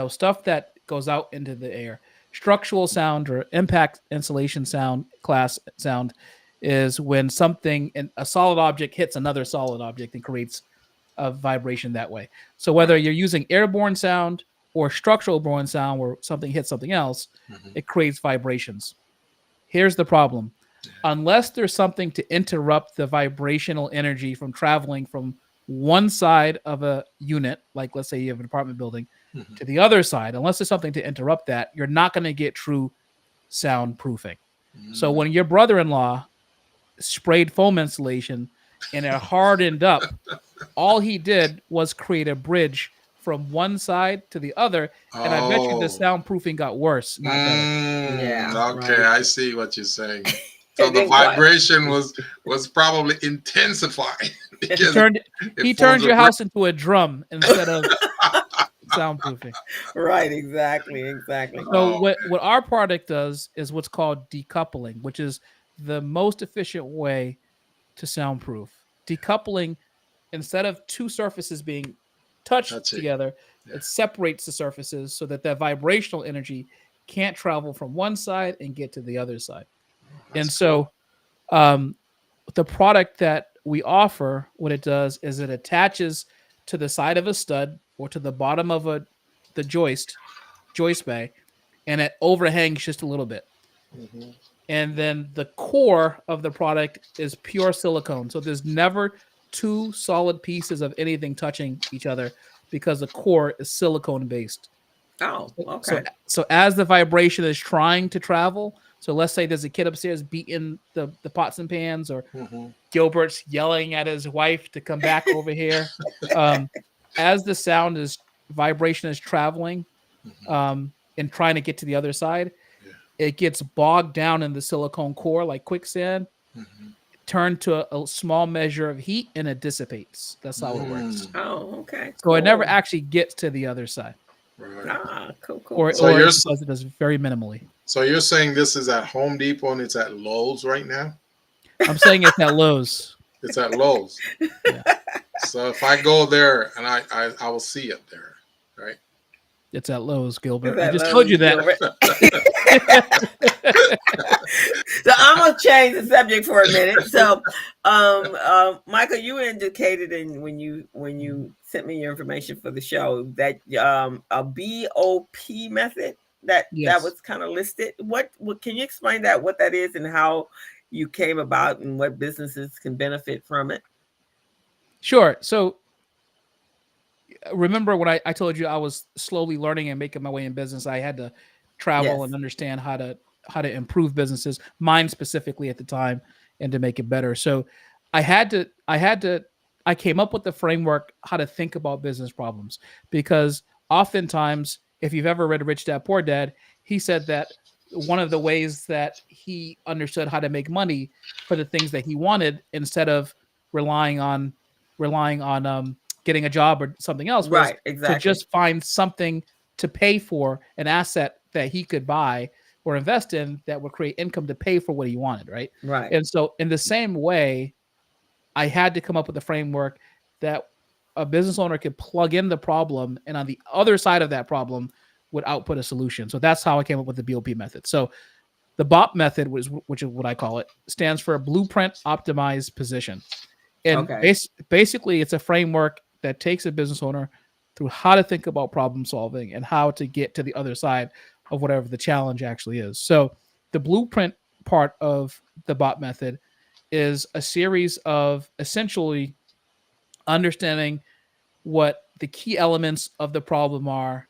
stuff that goes out into the air. Structural sound, or impact insulation sound, class sound, is when a solid object hits another solid object and creates a vibration that way. So whether you're using airborne sound or structural borne sound, where something hits something else, it creates vibrations. Here's the problem. Unless there's something to interrupt the vibrational energy from traveling from one side of a unit, like let's say you have an apartment building, to the other side, unless there's something to interrupt that, you're not going to get true soundproofing. So when your brother-in-law sprayed foam insulation and it hardened up, all he did was create a bridge from one side to the other, and I bet you the soundproofing got worse, not better. Yeah. Okay, right. I see what you're saying. So the vibration was probably intensified. He turned your house into a drum instead of soundproofing. Right, exactly, exactly. So Oh, what our product does is what's called decoupling, which is the most efficient way to soundproof. Decoupling, instead of two surfaces being touched that's it. together, Yeah, it separates the surfaces so that vibrational energy can't travel from one side and get to the other side. that's And cool. so um, the product that we offer, what it does is it attaches to the side of a stud or to the bottom of the joist bay, and it overhangs just a little bit. Hmm. And then the core of the product is pure silicone. So there's never two solid pieces of anything touching each other because the core is silicone based. Oh, So okay. so as the vibration is trying to travel, so let's say there's a kid upstairs beating the pots and pans, or Hmm. Gilbert's yelling at his wife to come back over here. Um, as the sound is vibration is traveling Hmm. and trying to get to the other side, Yeah. it gets bogged down in the silicone core like quicksand, Hmm. turned to a small measure of heat, and it dissipates. That's how it works. Mm. Oh, okay. So it never Cool. actually gets to the other side, Right. Ah, cool, cool, or So cool. or you're if it does, it does very minimally. so you're saying this is at Home Depot and it's at Lowe's right now? I'm saying it's at Lowe's. It's at Lowe's. Yeah, So if I go there and I will see it there, right? it's at Lowe's, Is Gilbert. I that just told Lowe's, you that. Gilbert? So I'm gonna change the subject for a minute. So, Michael, you indicated when you sent me your information for the show that a BOP method that Yes. was kind of listed. What can you explain that what that is and how you came about and what businesses can benefit from it? Sure. So remember when I told you I was slowly learning and making my way in business, I had to travel and Yes. understand how to improve businesses, mine specifically at the time, and to make it better. So I came up with the framework how to think about business problems, because oftentimes, if you've ever read Rich Dad Poor Dad, he said that one of the ways that he understood how to make money for the things that he wanted, instead of relying on getting a job or something else, was Right. to Exactly. just find something to pay for, an asset that he could buy or invest in that would create income to pay for what he wanted, right? Right. And so in the same way, I had to come up with a framework that a business owner could plug in the problem, and on the other side of that problem would output a solution. So that's how I came up with the BOP method. So the BOP method, which is what I call it, stands for Blueprint Optimized Position. And Okay. basically, it's a framework that takes a business owner through how to think about problem solving and how to get to the other side of whatever the challenge actually is. So the blueprint part of the BOP method is a series of essentially understanding what the key elements of the problem are,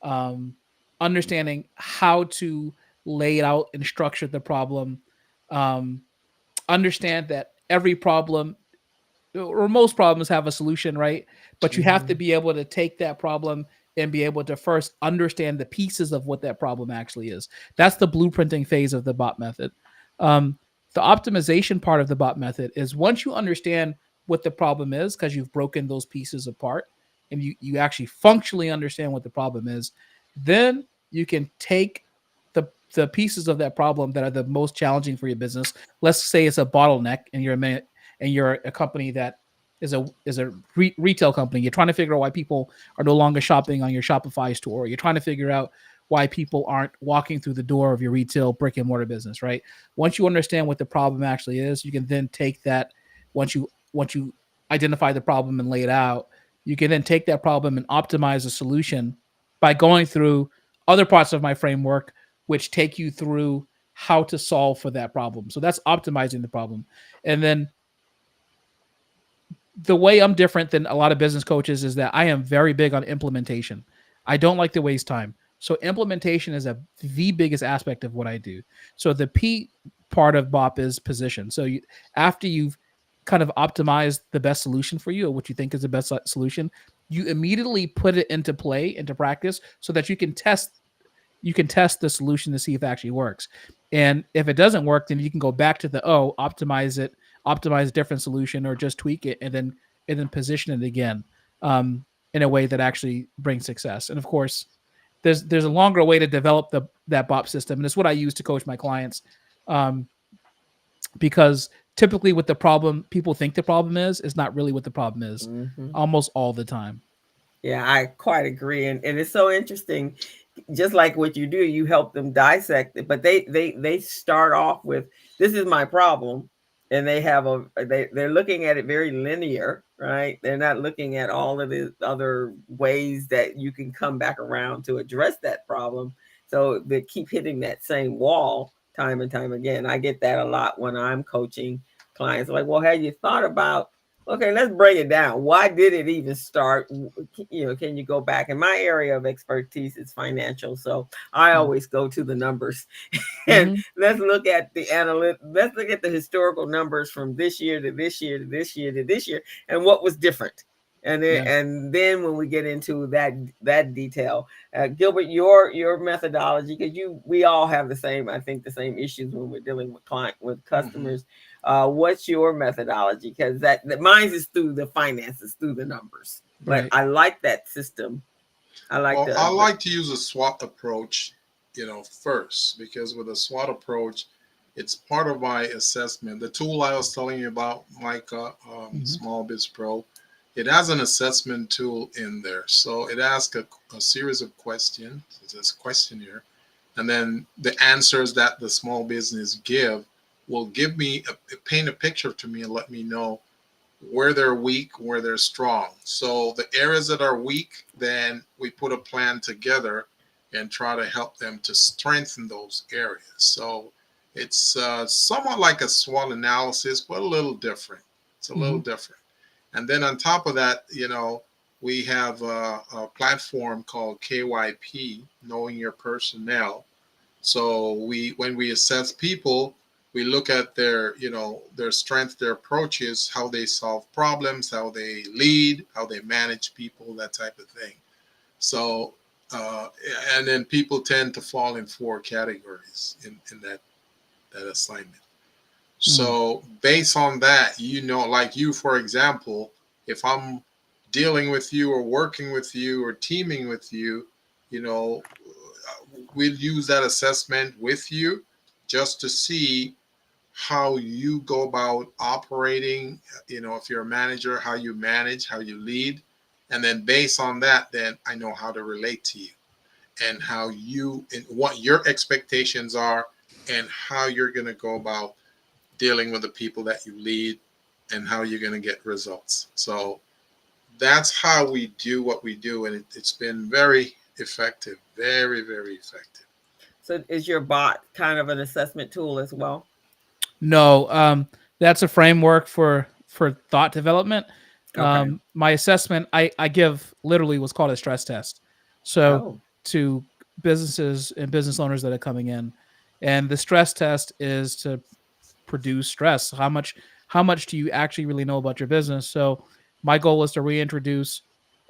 um, understanding how to lay it out and structure the problem, um, understand that every problem or most problems have a solution, right? But you have to Hmm. be able to take that problem and be able to first understand the pieces of what that problem actually is. That's the blueprinting phase of the bot method. Um, the optimization part of the bot method is once you understand what the problem is, because you've broken those pieces apart and you actually functionally understand what the problem is, then you can take the pieces of that problem that are the most challenging for your business. Let's say it's a bottleneck and you're a company that is a retail company. You're trying to figure out why people are no longer shopping on your Shopify store. You're trying to figure out why people aren't walking through the door of your retail brick and mortar business, right? Once you understand what the problem actually is, you can then take that. Once you identify the problem and lay it out, you can then take that problem and optimize a solution by going through other parts of my framework, which take you through how to solve for that problem. So that's optimizing the problem. And then the way I'm different than a lot of business coaches is that I am very big on implementation. I don't like to waste time. So implementation is the biggest aspect of what I do. So the P part of BOP is position. So after you've kind of optimized the best solution for you, or what you think is the best solution, you immediately put it into play, into practice, so that you can test the solution to see if it actually works. And if it doesn't work, then you can go back to optimize it, optimize a different solution, or just tweak it, and then position it again. Um, in a way that actually brings success. And of course, there's a longer way to develop that BOP system, and it's what I use to coach my clients, um, because typically what the problem people think the problem is not really what the problem is, Hmm. almost all the time. Yeah, I quite agree, and it's so interesting. Just like what you do, you help them dissect it, but they start off with, "This is my problem," and they're looking at it very linear, right? They're not looking at all of the other ways that you can come back around to address that problem. So they keep hitting that same wall time and time again. I get that a lot when I'm coaching clients. Like, well, have you thought about, okay, let's break it down. Why did it even start? Can you go back? And my area of expertise is financial, so I always go to the numbers. And Mm-hmm. let's look at the let's look at the historical numbers from this year to this year to this year to this year, and what was different. Yeah. And then when we get into that detail, Gilbert, your methodology, because we all have the same, I think, the same issues when we're dealing with Mhm. customers. What's your methodology? Because that mine is through the finances, through the numbers. But Right. I like that system. I like Well, I the like to use a SWOT approach, first, because with a SWOT approach, it's part of my assessment. The tool I was telling you about, Micah, Mm-hmm. Small Biz Pro, it has an assessment tool in there. So it asks a series of questions. It's a questionnaire, and then the answers that the small business give will give me paint a picture to me and let me know where they're weak, where they're strong. So the areas that are weak, then we put a plan together and try to help them to strengthen those areas. So it's somewhat like a SWOT analysis, but a little different. It's a little Mm-hmm. different. And then on top of that, we have a platform called KYP, Knowing Your Personnel. So when we assess people, we look at their strengths, their approaches, how they solve problems, how they lead, how they manage people, that type of thing. So uh, and then people tend to fall in four categories in that assignment. Mm. So based on that, like you, for example, if I'm dealing with you or working with you or teaming with you, you know, we'll use that assessment with you just to see how you go about operating. If you're a manager, how you manage, how you lead. And then based on that, then I know how to relate to you and how you and what your expectations are and how you're going to go about dealing with the people that you lead and how you're going to get results. So that's how we do what we do. And it's been very effective, very, very effective. so is your bot kind of an assessment tool as well? No, that's a framework for thought development. Okay. My assessment, I give literally what's called a stress test. So Oh. to businesses and business owners that are coming in, and the stress test is to produce stress. How much do you actually really know about your business? So my goal is to reintroduce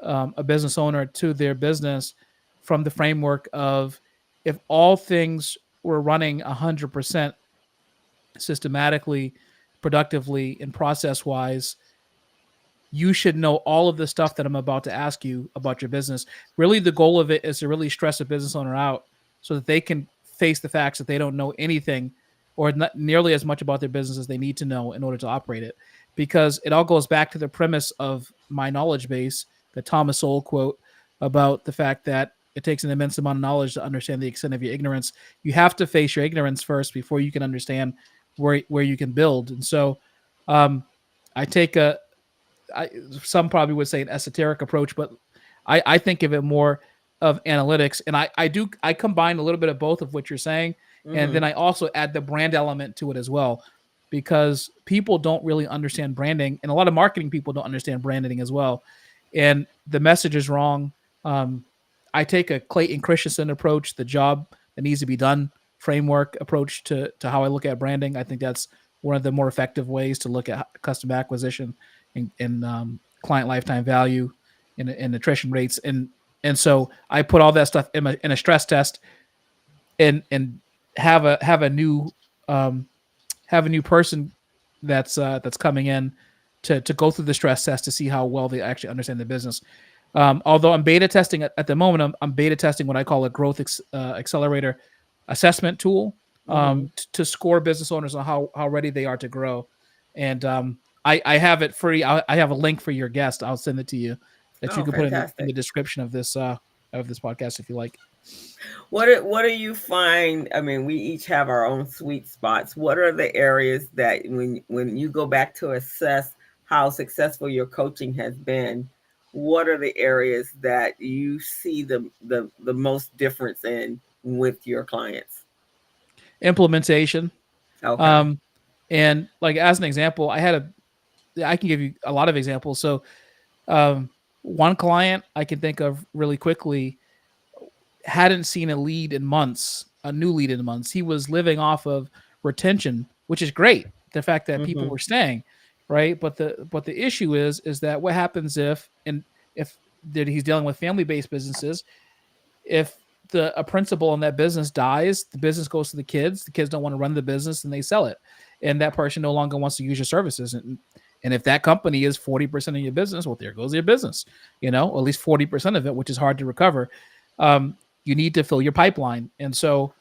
a business owner to their business from the framework of, if all things were running 100% systematically, productively, and process wise, you should know all of the stuff that I'm about to ask you about your business. Really, the goal of it is to really stress a business owner out so that they can face the facts that they don't know anything or not nearly as much about their business as they need to know in order to operate it. Because it all goes back to the premise of my knowledge base, the Thomas Sowell quote about the fact that it takes an immense amount of knowledge to understand the extent of your ignorance. You have to face your ignorance first before you can understand where you can build. And so, um, I take some probably would say an esoteric approach, but I think of it more of analytics. And I combine a little bit of both of what you're saying. And then Mm-hmm. I also add the brand element to it as well, because people don't really understand branding. And a lot of marketing people don't understand branding as well. And the message is wrong. Um, I take a Clayton Christensen approach, the job that needs to be done framework approach to how I look at branding. I think that's one of the more effective ways to look at customer acquisition and client lifetime value and attrition rates. And so I put all that stuff in a stress test and have a new um, have a new person that's coming in to go through the stress test to see how well they actually understand the business. Although I'm beta testing at the moment, I'm beta testing what I call a growth accelerator assessment tool Mm-hmm. to score business owners on how ready they are to grow. And I have it free. I have a link for your guest. I'll send it to you that you Oh, can put in the fantastic. description of this podcast if you like. What do you find? I mean, we each have our own sweet spots. What are the areas that when you go back to assess how successful your coaching has been, what are the areas that you see the most difference in with your clients? Implementation. Okay. Um, and like as an example, I can give you a lot of examples. So um, one client I can think of really quickly hadn't seen a new lead in months. He was living off of retention, which is great. The fact that people Mm-hmm. were staying, right? But the issue is that what happens if that he's dealing with family based businesses, if a principal in that business dies, the business goes to the kids. The kids don't want to run the business, and they sell it, and that person no longer wants to use your services. And if that company is 40% of your business, well, there goes your business. Or at least 40% of it, which is hard to recover. Um, you need to fill your pipeline, and so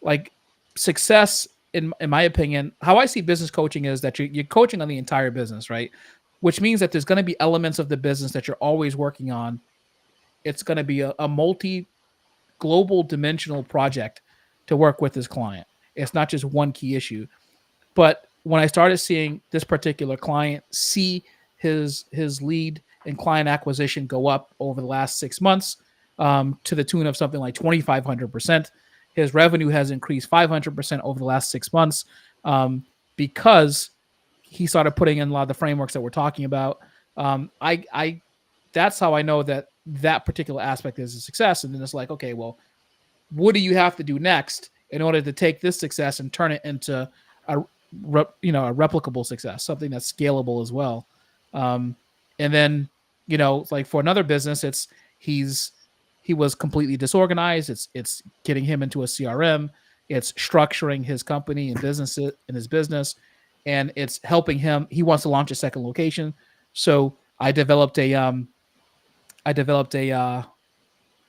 like success in my opinion, how I see business coaching is that you're coaching on the entire business, right? Which means that there's going to be elements of the business that you're always working on. It's going to be a multi global dimensional project to work with this client. It's not just one key issue. But when I started seeing this particular client see his lead and client acquisition go up over the last 6 months to the tune of something like 2,500%, his revenue has increased 500% over the last 6 months because he started putting in a lot of the frameworks that we're talking about. I that's how I know that particular aspect is a success. And then it's like, okay, well, what do you have to do next in order to take this success and turn it into a a replicable success, something that's scalable as well. Um, and then like for another business, he's he was completely disorganized. It's getting him into a CRM. It's structuring his company and his business, and it's helping him. He wants to launch a second location, so I developed a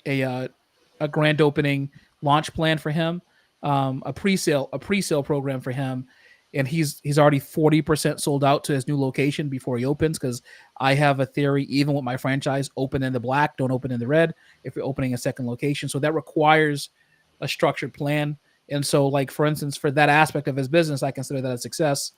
a grand opening launch plan for him, a pre-sale program for him, and he's already 40% sold out to his new location before he opens. Because I have a theory, even with my franchise, open in the black, don't open in the red if you're opening a second location. So that requires a structured plan. And so, like for instance, for that aspect of his business, I consider that a success.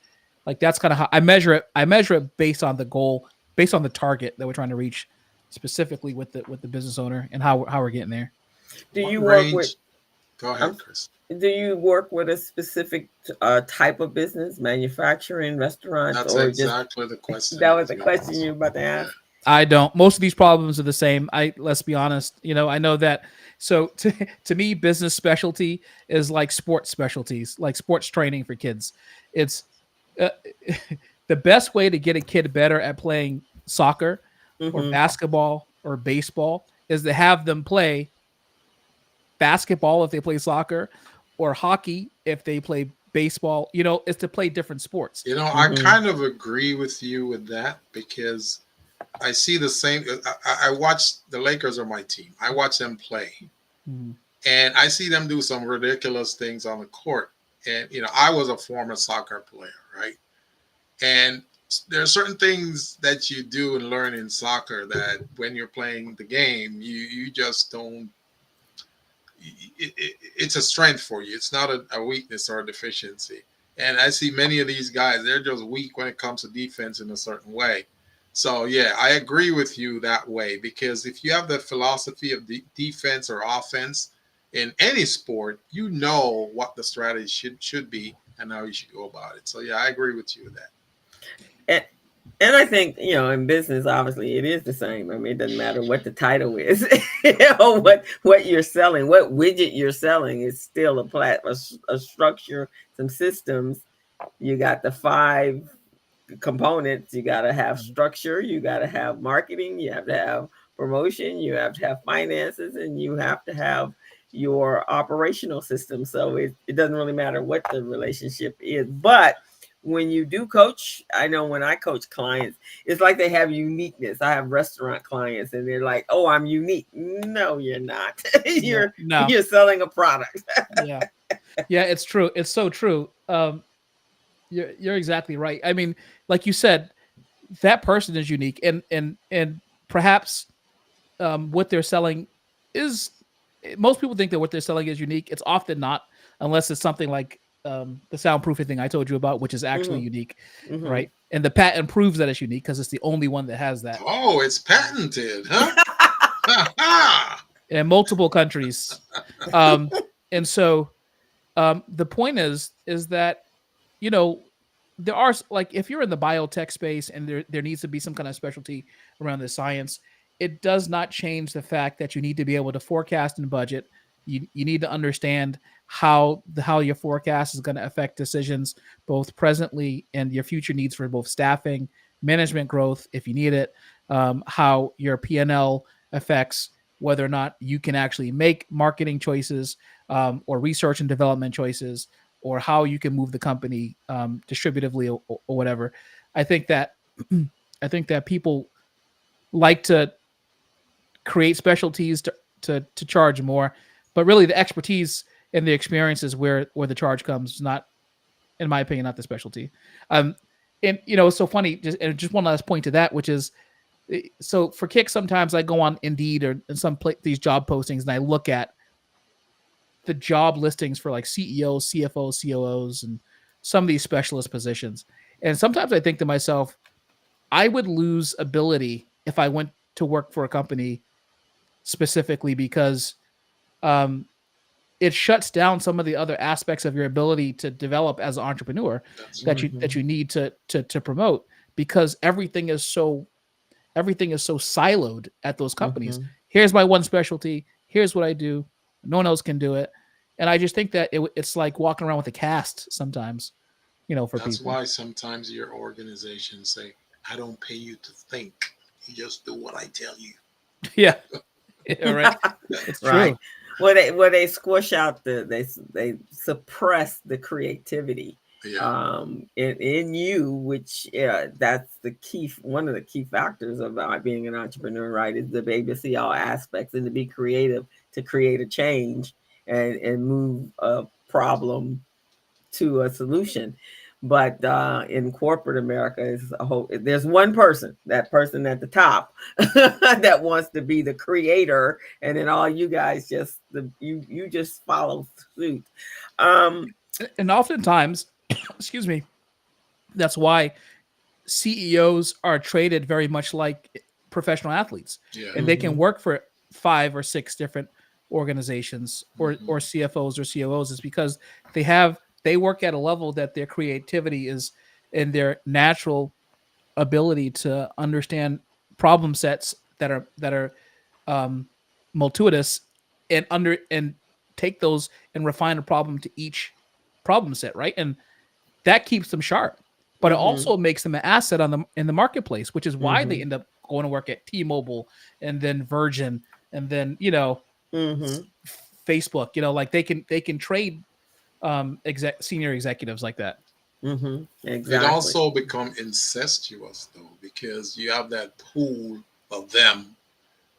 Like that's kind of how I measure it. I measure it based on the goal, based on the target that we're trying to reach, specifically with the business owner and how we're getting there. Do What you work with range? Go um, ahead, Chris. do you work with a specific type of business, manufacturing, restaurants, That's or just exactly the question that I was was the going to question ask. you were about to Yeah. ask? I don't. Most of these problems are the same. Let's be honest. I know that. So to me, business specialty is like sports specialties, like sports training for kids. It's uh, the best way to get a kid better at playing soccer or Mm-hmm. basketball or baseball is to have them play basketball if they play soccer, or hockey if they play baseball. Is to play different sports. I Mm-hmm. kind of agree with you with that because I see the same. I watch the Lakers are my team. I watch them play, Mhm. and I see them do some ridiculous things on the court. And I was a former soccer player, right? And there are certain things that you do and learn in soccer that when you're playing the game, you just don't. It's a strength for you. It's not a weakness or a deficiency. And I see many of these guys; they're just weak when it comes to defense in a certain way. So yeah, I agree with you that way because if you have the philosophy of defense or offense in any sport, you know what the strategy should be and how you should go about it. So yeah, I agree with you with that. And, and I think, in business, obviously, it is the same. I mean, it doesn't matter what the title is, what you're selling, what widget you're selling is still a structure, some systems. You got the five components. You got to have structure, you got to have marketing, you have to have promotion, you have to have finances, and you have to have your operational system. So it doesn't really matter what the relationship is. But when you do coach, I know when I coach clients, it's like they have uniqueness. I have restaurant clients and they're like, "Oh, I'm unique." No, you're not. Yeah, you're no, you're selling a product. yeah, yeah. It's true. It's so true. You're exactly right. I mean, like you said, that person is unique, and perhaps what they're selling is most people think that what they're selling is unique. It's often not, unless it's something like the soundproofing thing I told you about, which is actually hmm unique, hmm right? And the patent proves that it's unique because it's the only one that has that Oh, it's patented, huh? Ha ha! in multiple countries. Um, and so the point is that you know there are like if you're in the biotech space and there needs to be some kind of specialty around the science, it does not change the fact that you need to be able to forecast and budget. You need to understand how your forecast is going to affect decisions both presently and your future needs for both staffing, management growth if you need it, how your P&L affects whether or not you can actually make marketing choices, or research and development choices, or how you can move the company distributively or whatever. I think that I think that people like to create specialties to charge more, but really the expertise and the experience is where the charge comes, not in my opinion, not the specialty. Um, and it's so funny. Just one last point to that, which is so for kicks, sometimes I go on Indeed or in these job postings and I look at the job listings for like CEOs, CFOs, COOs, and some of these specialist positions. And sometimes I think to myself, I would lose ability if I went to work for a company specifically because um, it shuts down some of the other aspects of your ability to develop as an entrepreneur That's that right. you need to promote because everything is so siloed at those companies. hmm Here's my one specialty. Here's what I do. No one else can do it. And I just think that it's like walking around with a cast sometimes, for That's people. why sometimes your organization say, "I don't pay you to think. You just do what I tell you." Yeah. Yeah, right. It's right. true. They squish out they suppress the creativity Yeah, in you, which that's the key. One of the key factors about being an entrepreneur, right, is to be able to see all aspects and to be creative to create a change and move a problem to a solution. But in corporate America, is a whole. There's one person, that person at the top, that wants to be the creator, and then all you guys you just follow suit. Um, And oftentimes, excuse me, that's why CEOs are treated very much like professional athletes, yeah. and they can mhm, work for 5 or 6 different organizations or Hmm. CFOs or COOs. Is because they work at a level that their creativity is and their natural ability to understand problem sets that are um, multitudinous and take those and refine a problem to each problem set, right? And that keeps them sharp, but it mhm, also makes them an asset in the marketplace, which is why they mhm, end up going to work at T-Mobile and then Virgin and then mhm, Facebook. Like they can trade senior executives like that. mhm. It Exactly. also become incestuous though, because you have that pool of them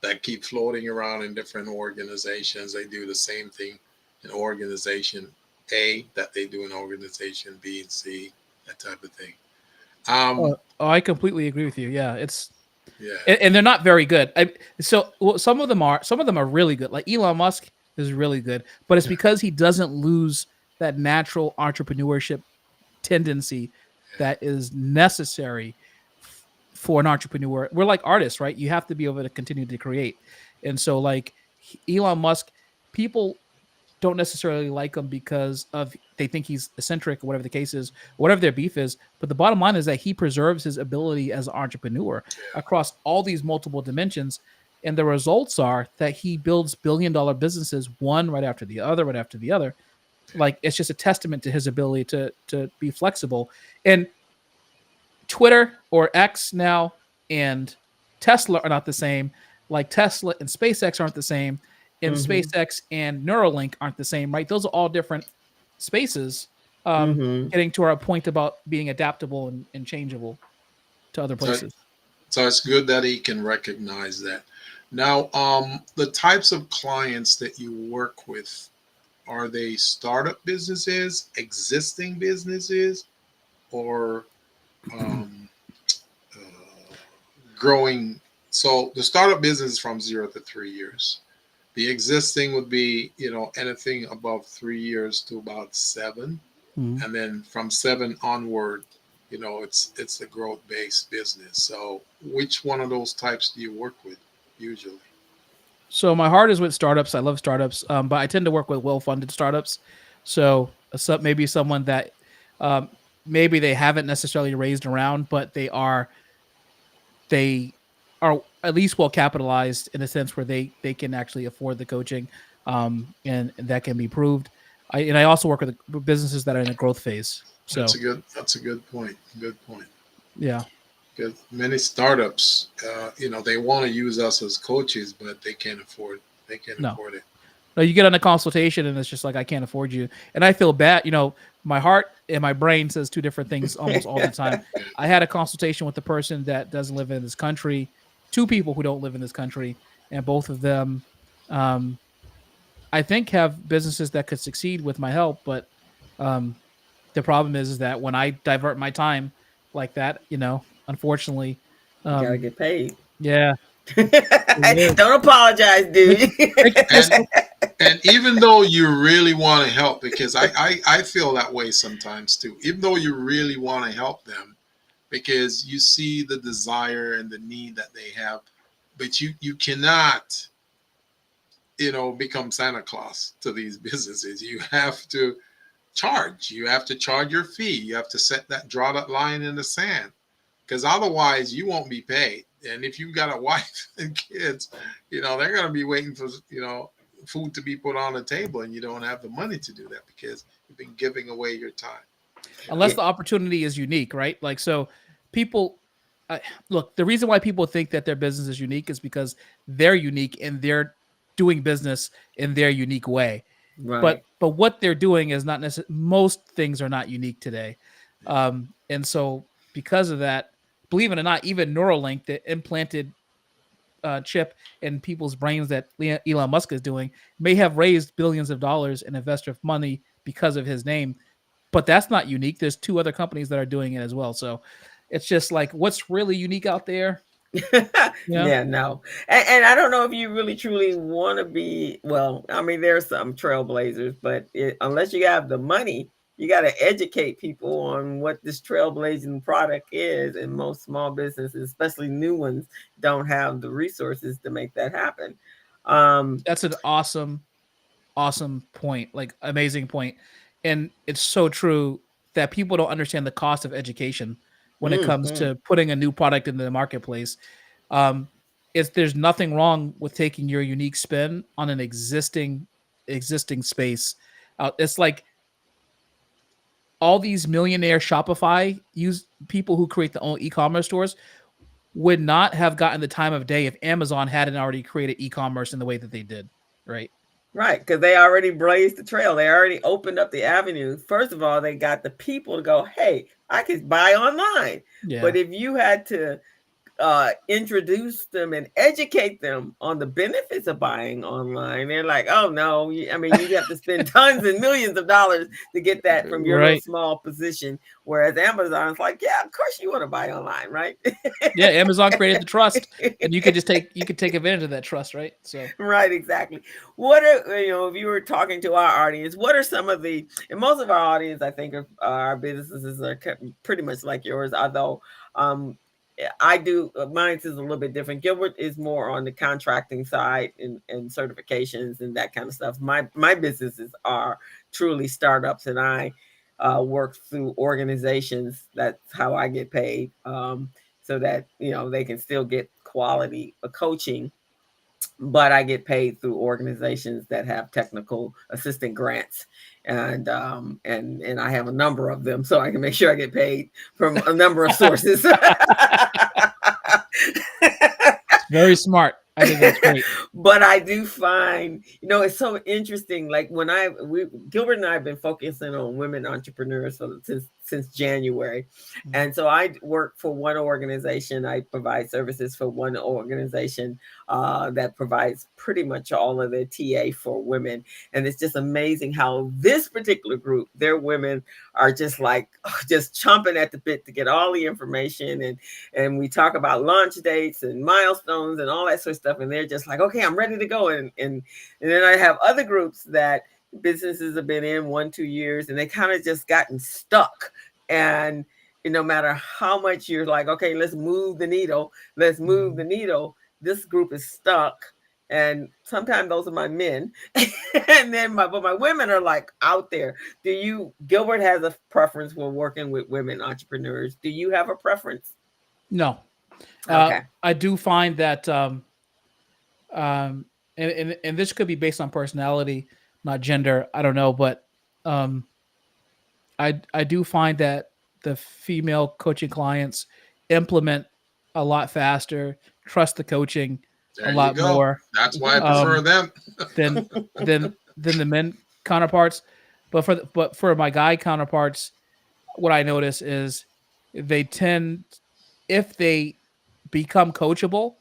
that keep floating around in different organizations. They do the same thing in organization A that they do in organization B and C, that type of thing. Oh, Um, I completely agree with you. Yeah, it's yeah, and they're not very good. Some of them are really good. Like Elon Musk is really good, but it's because he doesn't lose that natural entrepreneurship tendency that is necessary for an entrepreneur. We're like artists, right? You have to be able to continue to create. And so like Elon Musk, people don't necessarily like him because of they think he's eccentric or whatever the case is, whatever their beef is. But the bottom line is that he preserves his ability as an entrepreneur across all these multiple dimensions. And the results are that he builds billion-dollar businesses one right after the other, right after the other. Like it's just a testament to his ability to be flexible. And Twitter or X now and Tesla are not the same. Like Tesla and SpaceX aren't the same, and Mhm, SpaceX and Neuralink aren't the same, right? Those are all different spaces, Mm-hmm. getting to our point about being adaptable and changeable to other So, places. so it's good that he can recognize that. Now, the types of clients that you work with, are they startup businesses, existing businesses, or um, uh, growing? So the startup business is from 0 to 3 years. The existing would be, anything above 3 years to about seven, Mhm. and then from seven onward, it's a growth based business. So which one of those types do you work with usually? So my heart is with startups. I love startups, but I tend to work with well-funded startups. So maybe someone that um, maybe they haven't necessarily raised around, but they are at least well capitalized in a sense where they can actually afford the coaching, and that can be proved. I also work with businesses that are in a growth phase. So That's a good point. Good point. yeah, Because many startups, they want to use us as coaches, but they can't no. afford it. No, you get on a consultation and it's just like I can't afford you, and I feel bad. My heart and my brain says two different things almost all the time. I had a consultation with a person that doesn't live in this country, two people who don't live in this country, and both of them, um, I think, have businesses that could succeed with my help. But um, the problem is that when I divert my time like that, unfortunately, You gotta um, get paid. yeah, it is. Don't apologize, Thank dude. you, thank you, And Crystal. and even though you really want to help, because I feel that way sometimes too, even though you really want to help them, because you see the desire and the need that they have, but you cannot, become Santa Claus to these businesses. You have to charge your fee. You have to draw that line in the sand, because otherwise you won't be paid. And if you've got a wife and kids, they're going to be waiting for, food to be put on the table, and you don't have the money to do that because you've been giving away your time. You know, Unless the opportunity is unique, right? Like, so people look, the reason why people think that their business is unique is because they're unique and they're doing business in their unique way. But Right. what they're doing is not necessarily, most things are not unique today. And so because of that, believe it or not, even Neuralink, the implanted chip in people's brains that Elon Musk is doing, may have raised billions of dollars in investor money because of his name, but that's not unique. There's two other companies that are doing it as well. So it's just like, what's really unique out there? Yeah. Yeah, no. And I don't know if you really truly want to be, well, I mean, there's some trailblazers, but unless you have the money, you got to educate people on what this trailblazing product is. And most small businesses, especially new ones, don't have the resources to make that happen. Um, That's an awesome point, like amazing point. And it's so true that people don't understand the cost of education when it comes mhm. to putting a new product into the marketplace. Um, there's nothing wrong with taking your unique spin on an existing space. It's like all these millionaire Shopify use people who create their own e-commerce stores would not have gotten the time of day if Amazon hadn't already created e-commerce in the way that they did. Right. Right, because they already blazed the trail. They already opened up the avenue. First of all, they got the people to go, hey, I can buy online. Yeah. But if you had to introduce them and educate them on the benefits of buying online, they're like, oh no, I mean, you have to spend tons and millions of dollars to get that from your little Right. small position. Whereas Amazon's like, yeah, of course you want to buy online, right? Yeah, Amazon created the trust, and you could take advantage of that trust, right? So Right, exactly. What are, if you were talking to our audience, what are some of the, and most of our audience, I think, of our businesses are pretty much like yours, although um, I do, mine is a little bit different. Gilbert is more on the contracting side and certifications and that kind of stuff. My businesses are truly startups, and I work through organizations. That's how I get paid, so that they can still get quality coaching, but I get paid through organizations that have technical assistant grants, and I have a number of them, so I can make sure I get paid from a number of sources. very smart. I think that's great. But I do find, it's so interesting. Like when Gilbert and I have been focusing on women entrepreneurs since January. Mhm. And so I work for one organization. I provide services for one organization that provides pretty much all of the TA for women. And it's just amazing how this particular group, their women are just like, just chomping at the bit to get all the information. And we talk about launch dates and milestones and all that sort of stuff. And they're just like, okay, I'm ready to go. And then I have other groups that businesses have been in 1-2 years and they kind of just gotten stuck. And no matter how much you're like, okay, let's move the needle, this group is stuck. And sometimes those are my men. And then but my women are like out there. Gilbert has a preference for working with women entrepreneurs. Do you have a preference? No, Okay. I do find that, and this could be based on personality, not gender. I don't know, but um, I do find that the female coaching clients implement a lot faster, trust the coaching a There you lot go. more That's why I prefer um, them. than than the men counterparts. But for my guy counterparts, what I notice is they tend, if they become coachable,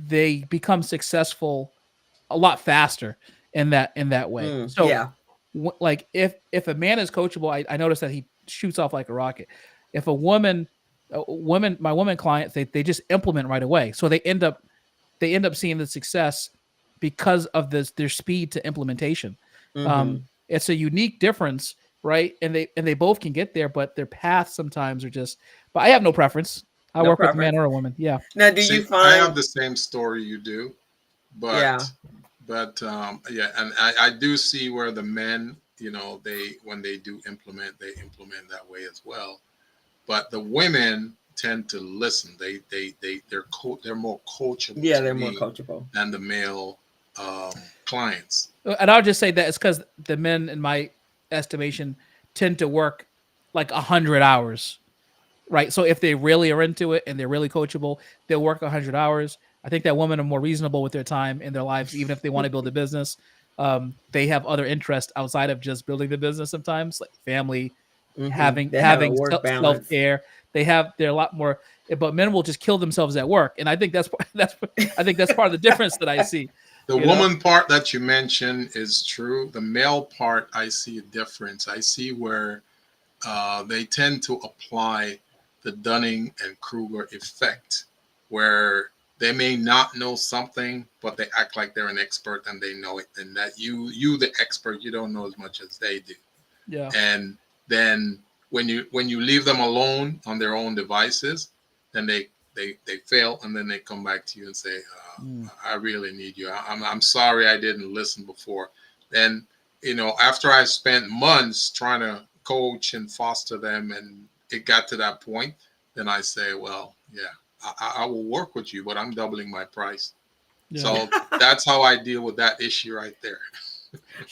they become successful a lot faster in that way. So Yeah. like if a man is coachable, I notice that he shoots off like a rocket. If my woman clients, they just implement right away. So they end up seeing the success because of their speed to implementation. Mm-hmm. It's a unique difference, right? And they both can get there, but their paths sometimes are just. But I have no preference. I No work with a man preference. or a woman. Yeah. Now, do See, you I have find? the same story you do, Yeah. but yeah, and I do see where the men, they when they do implement, they implement that way as well. But the women tend to listen. They're more coachable Yeah, to they're more me coachable. than the male clients. And I'll just say that it's because the men, in my estimation, tend to work like 100 hours, right? So if they really are into it and they're really coachable, they'll work 100 hours. I think that women are more reasonable with their time in their lives, even if they want to build a business. They have other interests outside of just building the business. Sometimes, like family, Mm-hmm. having They have a having work self balance. care. They're a lot more. But men will just kill themselves at work, and I think that's part of the difference that I see. The You know. woman part that you mentioned is true. The male part, I see a difference. I see where they tend to apply the Dunning and Kruger effect, where they may not know something, but they act like they're an expert and they know it, and that the expert, you don't know as much as they do. Yeah. And then when you leave them alone on their own devices, then they fail, and then they come back to you and say, Mm. I really need you. I'm sorry I didn't listen before. Then, after I spent months trying to coach and foster them, and it got to that point, then I say, well, yeah, I will work with you, but I'm doubling my price. Yeah. So that's how I deal with that issue right there.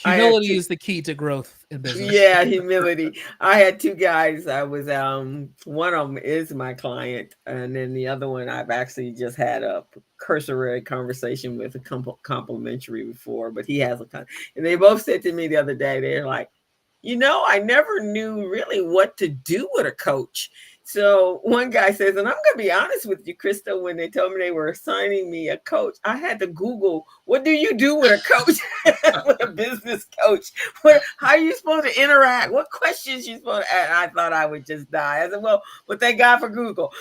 I had Humility two. is the key to growth in business. Yeah, humility. I had two guys. I was one of them is my client, and then the other one I've actually just had a cursory conversation with, a complimentary before, but he has and they both said to me the other day, they're like, I never knew really what to do with a coach. So one guy says, and I'm going to be honest with you, Krista, when they told me they were assigning me a coach, I had to Google, what do you do with a coach, with a business coach? How are you supposed to interact? What questions you supposed to ask? I thought I would just die. I said, well, thank God for Google.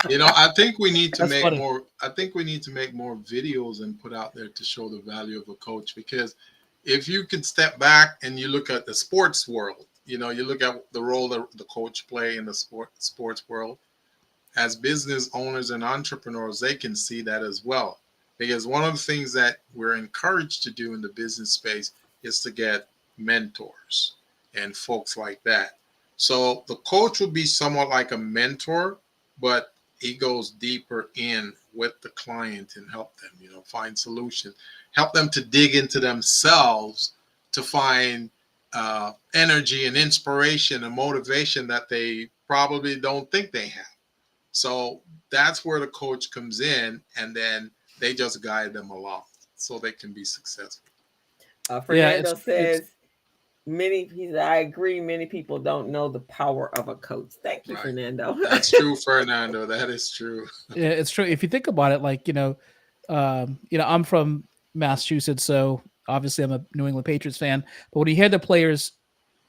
I think we need to That's make funny. more. I think we need to make more videos and put out there to show the value of a coach. Because if you can step back and you look at the sports world, you look at the role that the coach play in the sports world. As business owners and entrepreneurs, they can see that as well. Because one of the things that we're encouraged to do in the business space is to get mentors and folks like that. So the coach would be somewhat like a mentor, but he goes deeper in with the client and help them, find solutions, help them to dig into themselves to find energy and inspiration and motivation that they probably don't think they have. So that's where the coach comes in, and then they just guide them along so they can be successful. Yeah, Fernando it's says I agree. Many people don't know the power of a coach. Thank you, Right. Fernando. That's true, Fernando. That is true. yeah, it's true. If you think about it, like I'm from Massachusetts, so obviously I'm a New England Patriots fan. But when you hear the players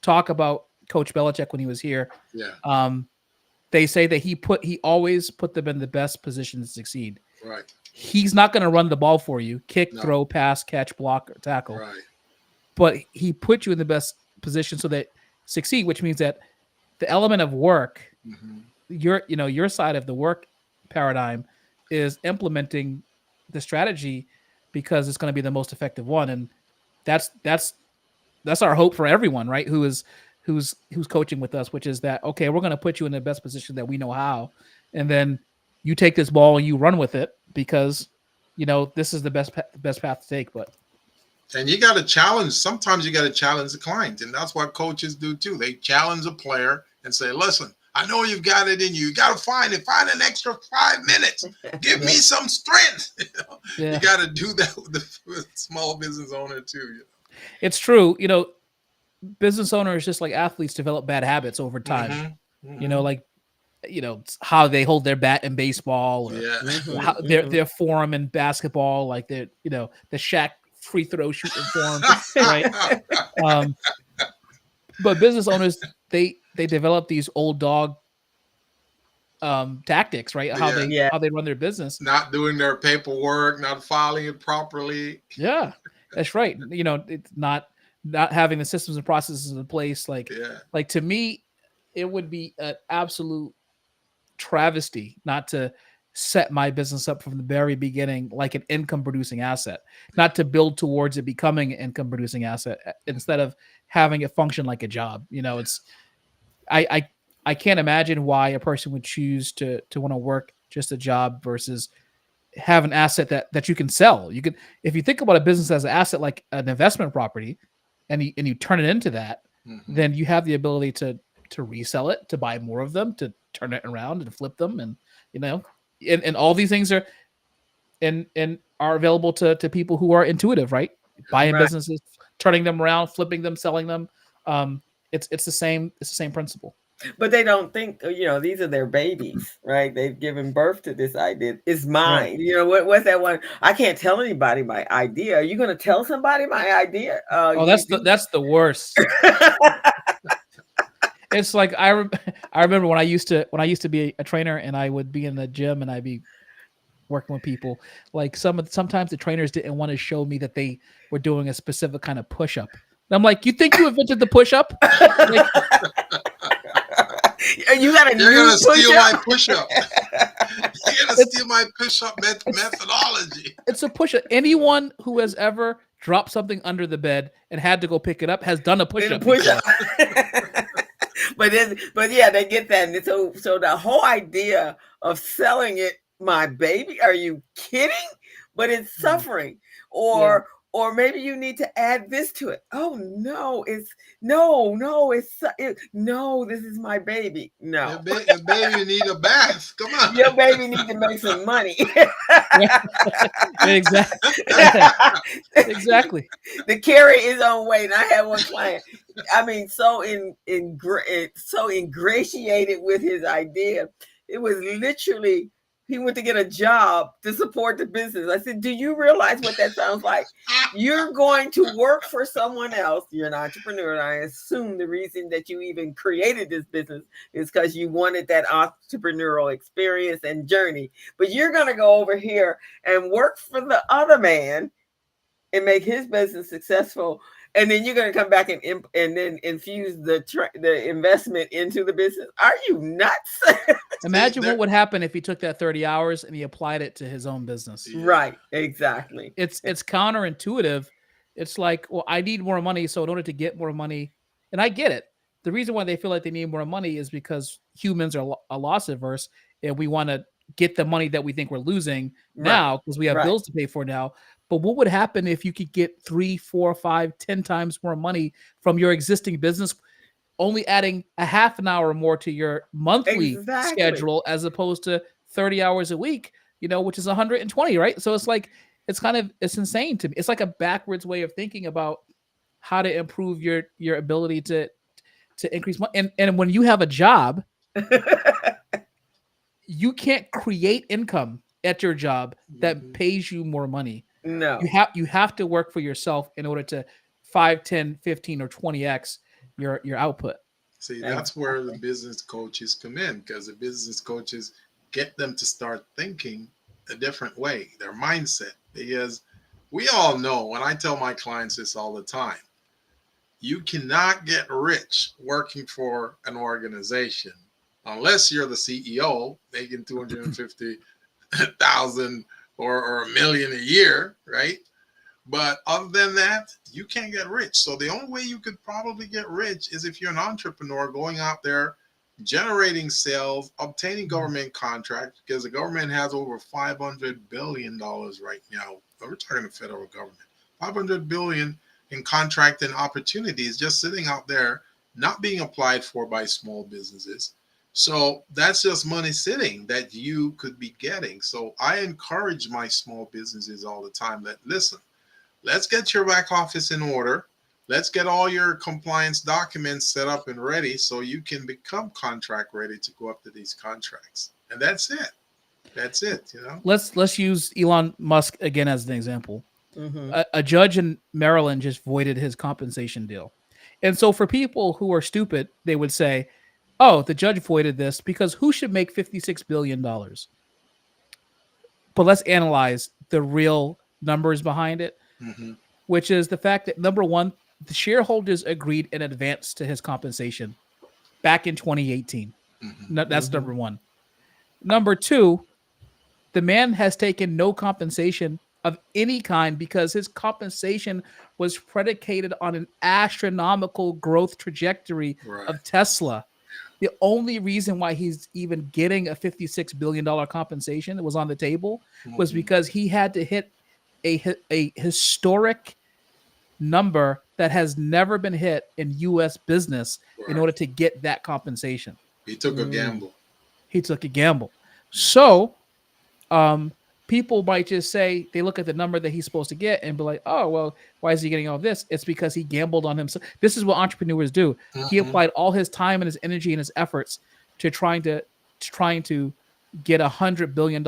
talk about Coach Belichick when he was here, Yeah. um, they say that he always put them in the best position to succeed. Right. He's not going to run the ball for you, kick, No. throw, pass, catch, block, or tackle, Right. but he put you in the best position so that succeed, which means that the element of work, Hmm. your side of the work paradigm is implementing the strategy because it's going to be the most effective one. And that's our hope for everyone, right? Who's coaching with us, which is that, okay, we're going to put you in the best position that we know how. And then you take this ball and you run with it because, this is the best path to take. But And you got to challenge. Sometimes you got to challenge the client, and that's what coaches do too. They challenge a player and say, "Listen, I know you've got it in you. You got to find it. Find an extra 5 minutes. Give me some strength." yeah, You got to do that with small business owner too. it's true. Business owners, just like athletes, develop bad habits over time. Mm-hmm. Mm-hmm. Like, how they hold their bat in baseball, or Yeah. how their form in basketball, like the Shaq free throw shooting form, right? But business owners, they develop these old dog tactics, right? How Yeah. Yeah. they run their business. Not doing their paperwork, not filing it properly. Yeah, that's right. It's not having the systems and processes in place. Yeah. Like to me, it would be an absolute travesty not to set my business up from the very beginning like an income producing asset, not to build towards it becoming an income producing asset instead of having it function like a job. It's I can't imagine why a person would choose to want to work just a job versus have an asset that you can sell. You could, if you think about a business as an asset like an investment property, and you turn it into that, Mm-hmm. then you have the ability to resell it, to buy more of them, to turn it around and flip them, and and all these things are and are available to people who are intuitive, right? Buying Right. businesses, turning them around, flipping them, selling them. It's the same principle. But they don't think, these are their babies, right? They've given birth to this idea. It's Right. mine. What's that one? I can't tell anybody my idea. Are you going to tell somebody my idea? Oh, that's the worst. It's like I remember when I used to be a trainer, and I would be in the gym and I'd be working with people. Like sometimes the trainers didn't want to show me that they were doing a specific kind of push up. And I'm like, you think you invented the push up? Like, you got a You're new gonna steal push-up? my push-up. You're gonna steal my push-up methodology. it's a push up. Anyone who has ever dropped something under the bed and had to go pick it up has done a push up. But yeah, they get that. And so the whole idea of selling it, my baby, are you kidding? But it's suffering. Or maybe you need to add this to it. Oh no, no, this is my baby. No. The baby need a bath. Come on. Your baby needs to make some money. Exactly. To carry his own weight. And I had one client, so ingratiated with his idea. It was literally, he went to get a job to support the business. I said, do you realize what that sounds like? You're going to work for someone else. You're an entrepreneur. And I assume the reason that you even created this business is because you wanted that entrepreneurial experience and journey. But you're going to go over here and work for the other man and make his business successful. And then you're going to come back and then infuse the investment into the business. Are you nuts? Imagine what would happen if he took that 30 hours and he applied it to his own business. Right, exactly. It's counterintuitive. It's like, well, I need more money, so in order to get more money, and I get it. The reason why they feel like they need more money is because humans are loss averse, and we want to get the money that we think we're losing now because we have bills to pay for now. But what would happen if you could get 3, 4, 5, 10 times more money from your existing business only adding a half an hour more to your monthly Exactly. schedule as opposed to 30 hours a week, which is 120, right? So it's like it's insane to me. It's like a backwards way of thinking about how to improve your ability to increase money. And when you have a job, you can't create income at your job that Mhm. pays you more money. You No. have to work for yourself in order to 5, 10, 15, or 20x your output. See, that's where the Exactly. business coaches come in, because the business coaches get them to start thinking a different way, their mindset. Because we all know, when I tell my clients this all the time, you cannot get rich working for an organization unless you're the CEO making 250,000 or a million a year, right? But other than that, you can't get rich. So the only way you could probably get rich is if you're an entrepreneur going out there, generating sales, obtaining government contracts, because the government has over $500 billion right now. We're talking the federal government. 500 billion in contracting opportunities just sitting out there, not being applied for by small businesses. So that's just money sitting that you could be getting. So I encourage my small businesses all the time that, listen, let's get your back office in order. Let's get all your compliance documents set up and ready so you can become contract ready to go up to these contracts. And that's it. That's it. Let's use Elon Musk again as an example. Hmm. A judge in Maryland just voided his compensation deal. And so for people who are stupid, they would say, "Oh, the judge voided this because who should make $56 billion?" But let's analyze the real numbers behind it, Mm-hmm. which is the fact that number one, the shareholders agreed in advance to his compensation back in 2018. Mm-hmm. That's Hmm. number one. Number two, the man has taken no compensation of any kind because his compensation was predicated on an astronomical growth trajectory Right. of Tesla. The only reason why he's even getting a $56 billion compensation that was on the table was Mm-hmm. because he had to hit a historic number that has never been hit in US business in Right. order to get that compensation. He took a Mm. gamble. He took a gamble. So, um, people might just say they look at the number that he's supposed to get and be like, "Oh, well, why is he getting all this?" It's because he gambled on himself. This is what entrepreneurs do. He Mm-hmm. applied all his time and his energy and his efforts to trying to get $100 billion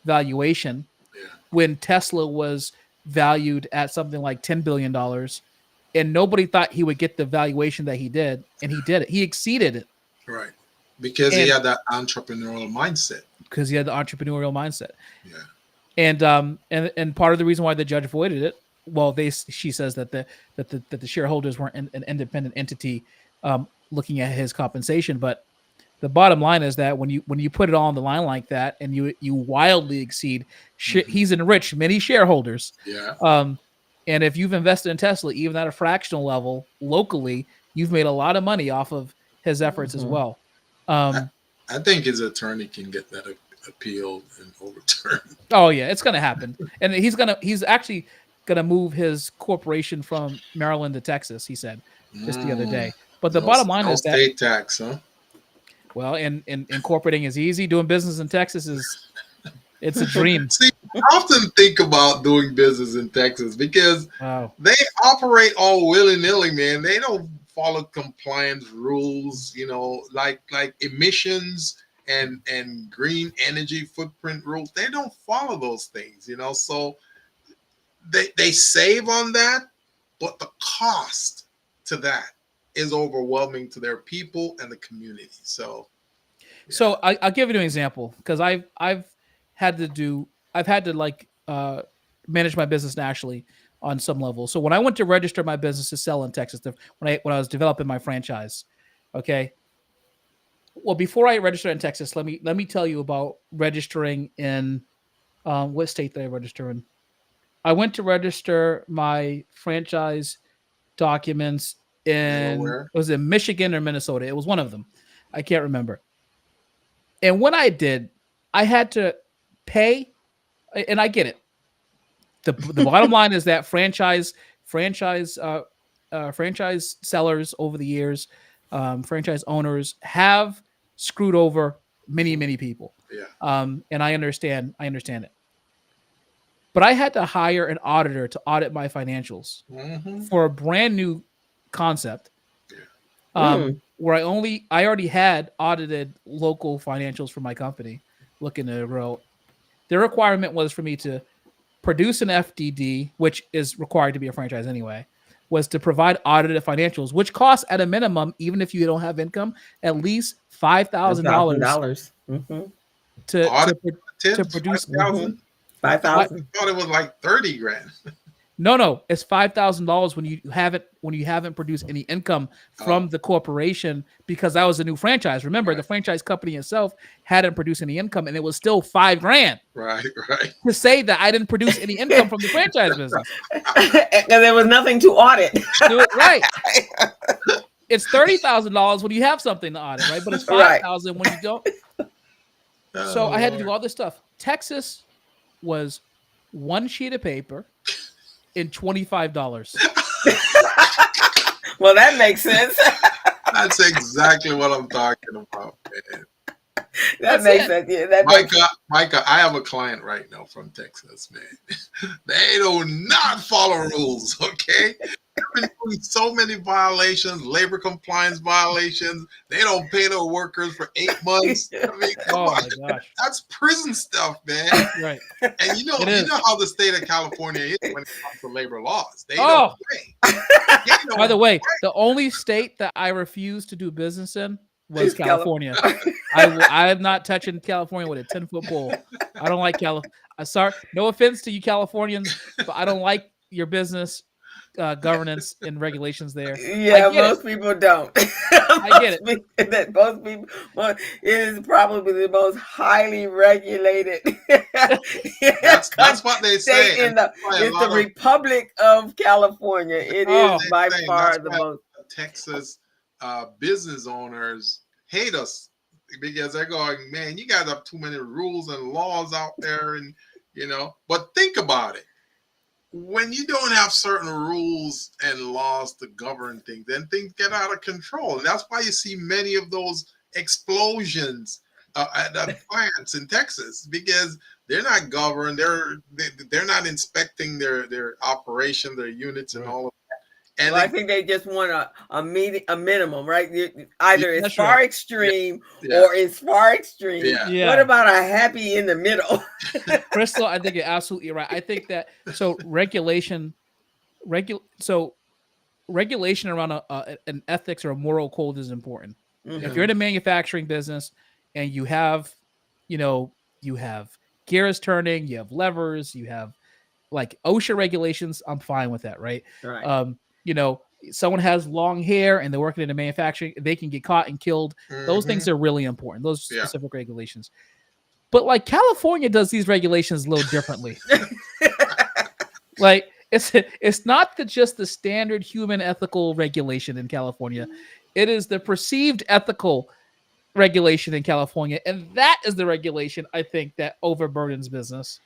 valuation Yeah. when Tesla was valued at something like $10 billion, and nobody thought he would get the valuation that he did, and he did it. He exceeded it, Right. Because he and had that entrepreneurial mindset. because he had the entrepreneurial mindset. Yeah. And part of the reason why the judge voided it, well, she says that the shareholders weren't an independent entity looking at his compensation, but the bottom line is that when you put it all on the line like that and you wildly exceed, Mm-hmm. he's enriched many shareholders. Yeah. Um, and if you've invested in Tesla, even at a fractional level locally, you've made a lot of money off of his efforts as Hmm. well. I, Um, I think his attorney can get that appealed and overturned. oh yeah, it's gonna happen, and he's actually gonna move his corporation from Maryland to Texas. He said just the other Mm. day. But the No, bottom line no is that, state tax, huh? well, and incorporating is easy. Doing business in Texas is it's a dream. See, I often think about doing business in Texas because Wow. they operate all willy nilly, man. They don't follow compliance rules, like emissions and green energy footprint rules. They don't follow those things. So they save on that, but the cost to that is overwhelming to their people and the community. So yeah. So I'll give you an example because I've had to like manage my business nationally on some level. So when I went to register my business to sell in Texas, when I was developing my franchise, okay. Well, before I registered in Texas, let me tell you about registering in what state did I register in? I went to register my franchise documents in Delaware. was it Michigan or Minnesota? It was one of them. I can't remember. And when I did, I had to pay, and I get it. The bottom line is that franchise sellers over the years, franchise owners have screwed over many people. Yeah. And I understand it. But I had to hire an auditor to audit my financials Mm-hmm. for a brand new concept. Yeah. Where I already had audited local financials for my company looking to grow. The requirement was for me to produce an FDD, which is required to be a franchise anyway, was to provide audited financials, which costs at a minimum, even if you don't have income, at least $5,000 Mm-hmm. to produce. 5,000. I thought 5,000. it was like 30 grand. No, it's $5,000 when you haven't produced any income from the corporation, because that was a new franchise. Remember, the franchise company itself hadn't produced any income, and it was still $5,000. Right. To say that I didn't produce any income from the franchise business, And there was nothing to audit. do it right. It's $30,000 when you have something to audit, right? But it's $5,000 when you don't. So I had to do all this stuff. Texas was one sheet of paper and $25. Well, that makes sense. That's exactly what I'm talking about, man. That makes sense. Yeah, that Micah, I have a client right now from Texas, man. They do not follow rules, okay? They've been doing so many violations, labor compliance violations. They don't pay their workers for 8 months. I mean, come on. My gosh. That's prison stuff, man. Right. And you know how the state of California is when it comes to labor laws. They Oh. don't pay. By the way, the only state that I refused to do business in was California. I'm not touching California with a 10-foot pole. I don't like California. Sorry, no offense to you Californians, but I don't like your business governance and regulations there. Yeah, most people don't. I get it. That most people, it is probably the most highly regulated. That's what they say. It's the Republic of California. It is by far the most. Texas business owners hate us because they're going, man, you guys have too many rules and laws out there, and But think about it. When you don't have certain rules and laws to govern things, then things get out of control. And that's why you see many of those explosions at plants in Texas, because they're not governed. They're not inspecting their operation, their units, and all of that. And I think they just want a minimum, right? Either it's far extreme or it's far extreme. Yeah. What about a happy in the middle? Crystal, I think you're absolutely right. I think that regulation around an ethics or a moral code is important. Mm-hmm. If you're in a manufacturing business and you have gears turning, you have levers, you have like OSHA regulations, I'm fine with that, right? Right. Someone has long hair and they're working in a manufacturing, they can get caught and killed. Mm-hmm. Those things are really important. Those specific regulations. But like California does these regulations a little differently. Like it's not just the standard human ethical regulation in California. It is the perceived ethical regulation in California. And that is the regulation, I think, that overburdens business.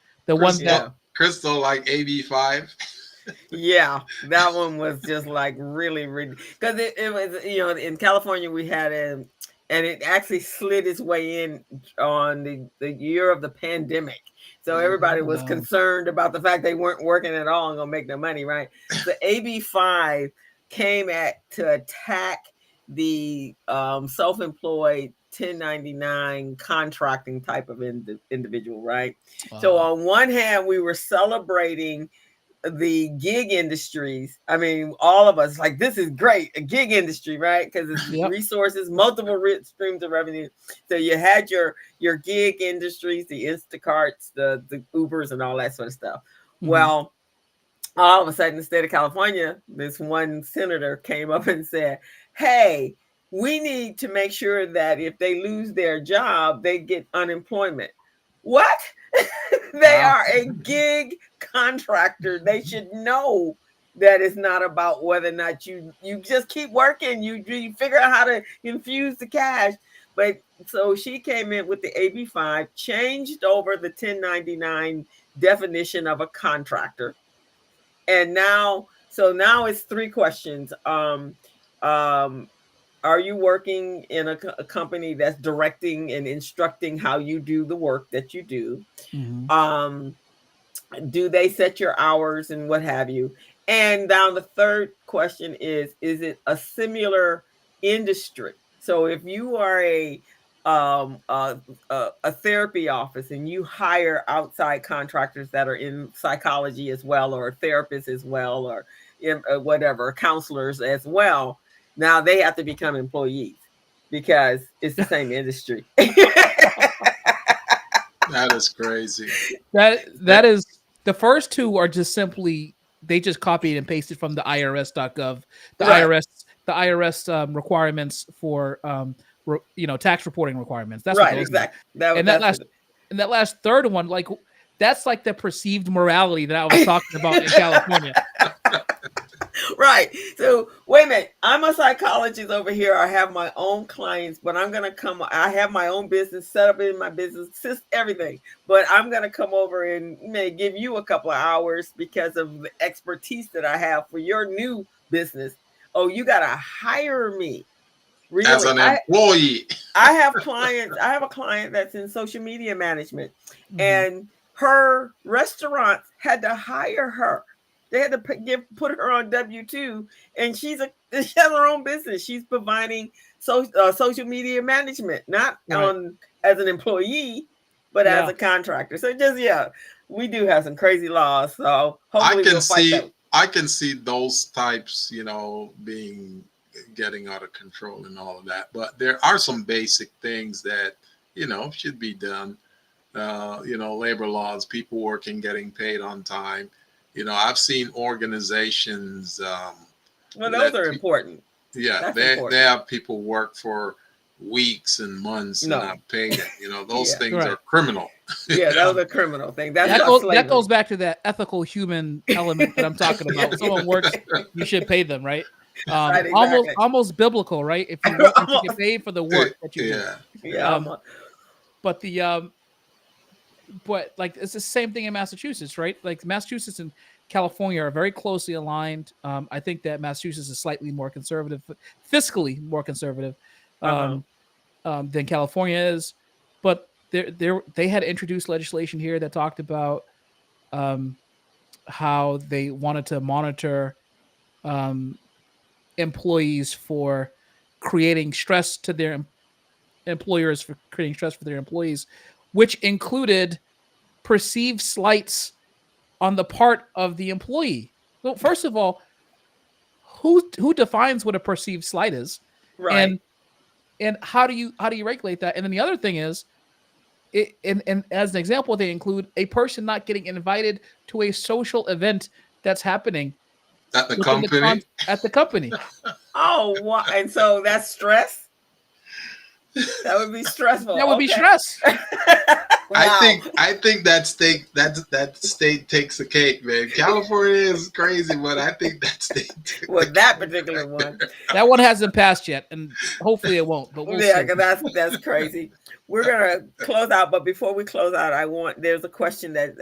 Crystal, like AB5. Yeah, that one was just like really because it was in California we had and it actually slid its way in on the year of the pandemic, so everybody was concerned about the fact they weren't working at all and gonna make no money, right? The AB5 came to attack the self-employed 1099 contracting type of individual, right? So on one hand we were celebrating the gig industries. I mean, all of us like, this is great, a gig industry, right? Because it's resources, multiple streams of revenue. So you had your gig industries, the Instacarts, the Ubers, and all that sort of stuff. Mm-hmm. Well, all of a sudden, the state of California, this one senator came up and said, "Hey, we need to make sure that if they lose their job, they get unemployment." What? They are a gig contractor. They should know that it's not about whether or not you just keep working. You figure out how to infuse the cash. But so she came in with the AB5, changed over the 1099 definition of a contractor. And now it's three questions. Are you working in a company that's directing and instructing how you do the work that you do? Mm-hmm. Um, do they set your hours and what have you? And now the third question is it a similar industry? So if you are um a, a therapy office and you hire outside contractors that are in psychology as well, or therapists as well, or in, whatever, counselors as well, now they have to become employees because it's the same industry. That is crazy. That is, the first two are just simply, they just copied and pasted from the IRS.gov, the Right, IRS requirements for tax reporting requirements. That's what right, those are. exactly. That And that that's last what. and that last third one, like, that's like the perceived morality that I was talking about in California. Right. So wait a minute. I'm a psychologist over here. I have my own clients, but I'm gonna come. I have my own business set up in my business, everything. But I'm gonna come over and may give you a couple of hours because of the expertise that I have for your new business. Oh, you gotta hire me. As Really? an employee. I have clients. I have a client that's in social media management, Mhm. and her restaurants had to hire her. They had to put her on W-2, and she has her own business. She's providing social media management, not Right. on as an employee, but as Yeah. a contractor. So just we do have some crazy laws. So I hopefully can we'll fight see that. I can see those types, being getting out of control and all of that. But there are some basic things that, should be done. Labor laws, people working, getting paid on time. I've seen organizations Well, those let are pe- important. yeah, That's they important. have people work for weeks and months and No. not paying it. Those Yeah. things are Right. criminal. Yeah, that was Yeah. a criminal thing. That's That called goes that slavery. goes back to that ethical human element that I'm talking about. When someone works, you should pay them, right? Right, Almost exactly. almost biblical, right? If you work, you should get paid for the work that you do. Yeah. Yeah, Yeah. Um, but the but like, it's the same thing in Massachusetts, right? Like, Massachusetts and California are very closely aligned. I think that Massachusetts is slightly more conservative, fiscally more conservative, uh-huh. um, than California is. But they had introduced legislation here that talked about um, how they wanted to monitor um, employees for creating stress to their employers, for creating stress for their employees, which included perceived slights on the part of the employee. So first of all, who defines what a perceived slight is, Right. and how do you regulate that? And then the other thing is, and as an example, they include a person not getting invited to a social event that's happening At the within company. at the company. Oh, and so that's stress? That would be stressful. That would be Okay. stress. I Wow. think I think that state takes the cake, man. California is crazy, but I think that state took the Well, that cake. particular one. That one hasn't passed yet, and hopefully it won't, but we'll Yeah, see. because that's crazy. We're gonna close out, but before we close out, there's a question that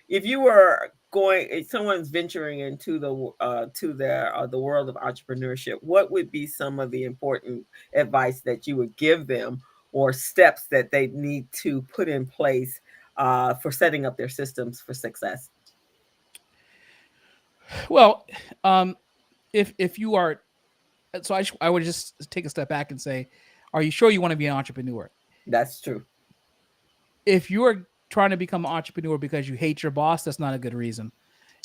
if you were going, if someone's venturing into the world of entrepreneurship, what would be some of the important advice that you would give them, or steps that they need to put in place for setting up their systems for success? Well, um, if you are, so I would just take a step back and say, are you sure you want to be an entrepreneur? That's true. If you are trying to become an entrepreneur because you hate your boss, that's not a good reason.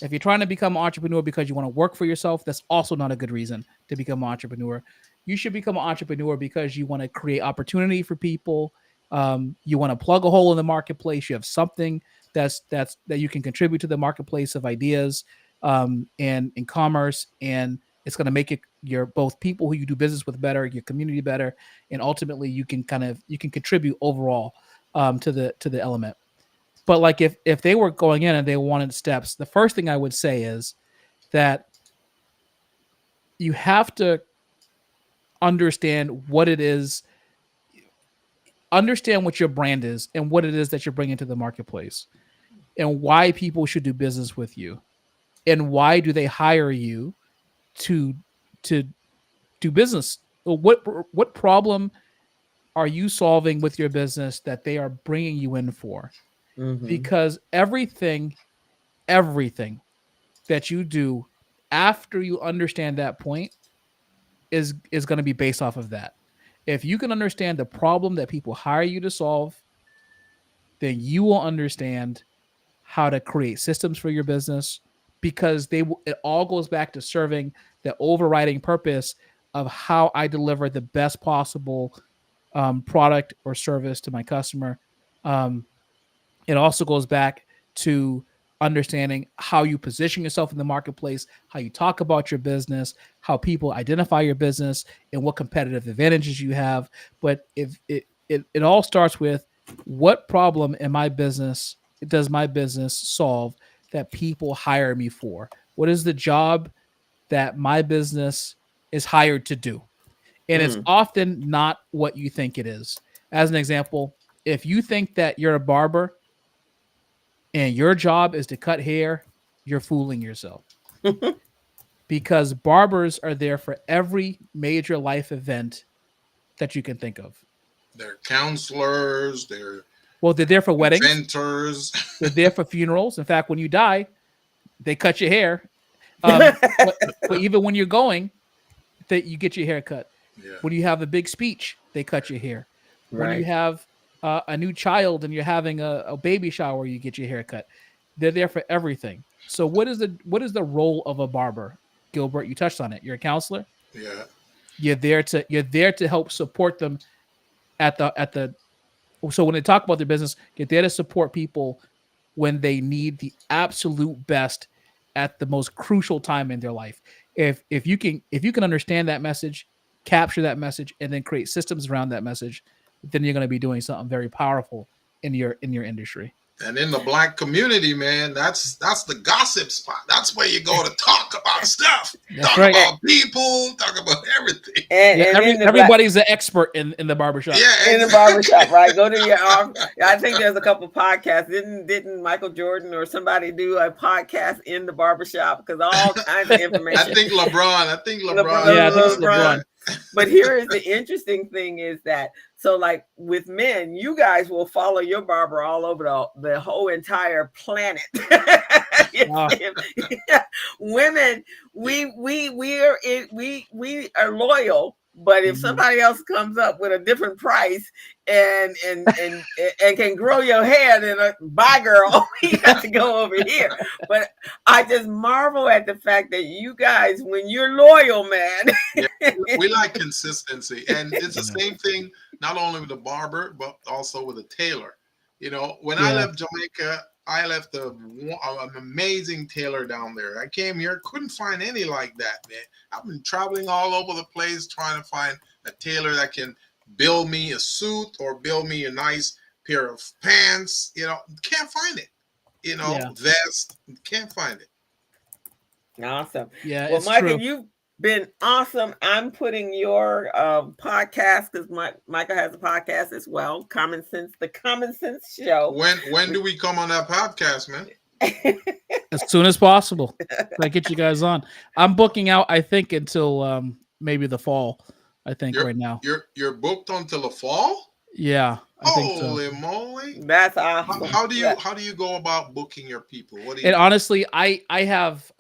If you're trying to become an entrepreneur because you want to work for yourself, that's also not a good reason to become an entrepreneur. You should become an entrepreneur because you want to create opportunity for people. You want to plug a hole in the marketplace. You have something that you can contribute to the marketplace of ideas, and in commerce, and it's going to make your both people who you do business with better, your community better, and ultimately you can contribute overall to the element. But like, if they were going in and they wanted steps, the first thing I would say is that you have to understand what it is, understand what your brand is and what it is that you're bringing to the marketplace, and why people should do business with you, and why do they hire you to to do business. What problem are you solving with your business that they are bringing you in for? Mm-hmm. Because everything that you do after you understand that point is going to be based off of that. If you can understand the problem that people hire you to solve, then you will understand how to create systems for your business, because it all goes back to serving the overriding purpose of how I deliver the best possible product or service to my customer. Um, it also goes back to understanding how you position yourself in the marketplace, how you talk about your business, how people identify your business, and what competitive advantages you have. But if it all starts with, what problem in my business does my business solve that people hire me for? What is the job that my business is hired to do? And it's Mm. often not what you think it is. As an example, if you think that you're a barber and your job is to cut hair, you're fooling yourself, because barbers are there for every major life event that you can think of. They're counselors. They're Well, they're there for weddings, inventors. they're there for funerals. In fact, when you die, they cut your hair. But even when you're going, that you get your hair cut. Yeah. When you have a big speech, they cut your hair. When you Right. have a new child and you're having a baby shower, you get your hair cut. They're there for everything. So what is the role of a barber, Gilbert? You touched on it. You're a counselor. Yeah. You're there to help support them at the. So when they talk about their business, you're there to support people when they need the absolute best at the most crucial time in their life. If you can understand that message, capture that message, and then create systems around that message, then you're going to be doing something very powerful in your industry. And in the black community, man, that's the gossip spot. That's where you go to talk about stuff, That's talk right. about people, talk about everything. And, Yeah, and in the black, everybody's an expert in the barbershop. Yeah, in the barbershop, right? Go to your I think there's a couple podcasts. Didn't Michael Jordan or somebody do a podcast in the barbershop? Because all kinds of I information. think LeBron. I think Yeah, I think it's LeBron. LeBron. But here is the interesting thing is that, so like with men, you guys will follow your barber all over the whole entire planet. Wow. Women, we are loyal, but if Mhm. somebody else comes up with a different price and can grow your hair, then bye girl, you got to go over here. But I just marvel at the fact that you guys, when you're loyal, man. Yeah, we like consistency, and it's the Yeah. same thing not only with the barber but also with the tailor. You know, when I Yeah. left Jamaica, I left an amazing tailor down there. I came here, couldn't find any like that, man. I've been traveling all over the place trying to find a tailor that can build me a suit or build me a nice pair of pants. You know, can't find it. You know, Yeah. vest, can't find it. Awesome. Yeah, Well, it's Micah, true. you've been awesome. I'm putting your podcast, because Micah has a podcast as well. The Common Sense Show. When do we come on that podcast, man? As soon as possible. I get you guys on. I'm booking out, I think, until maybe the fall. I think You're right now. you're booked until the fall. Yeah, I think so. Holy moly! That's How, awesome. how do you go about booking your people? What do you And do? honestly, I have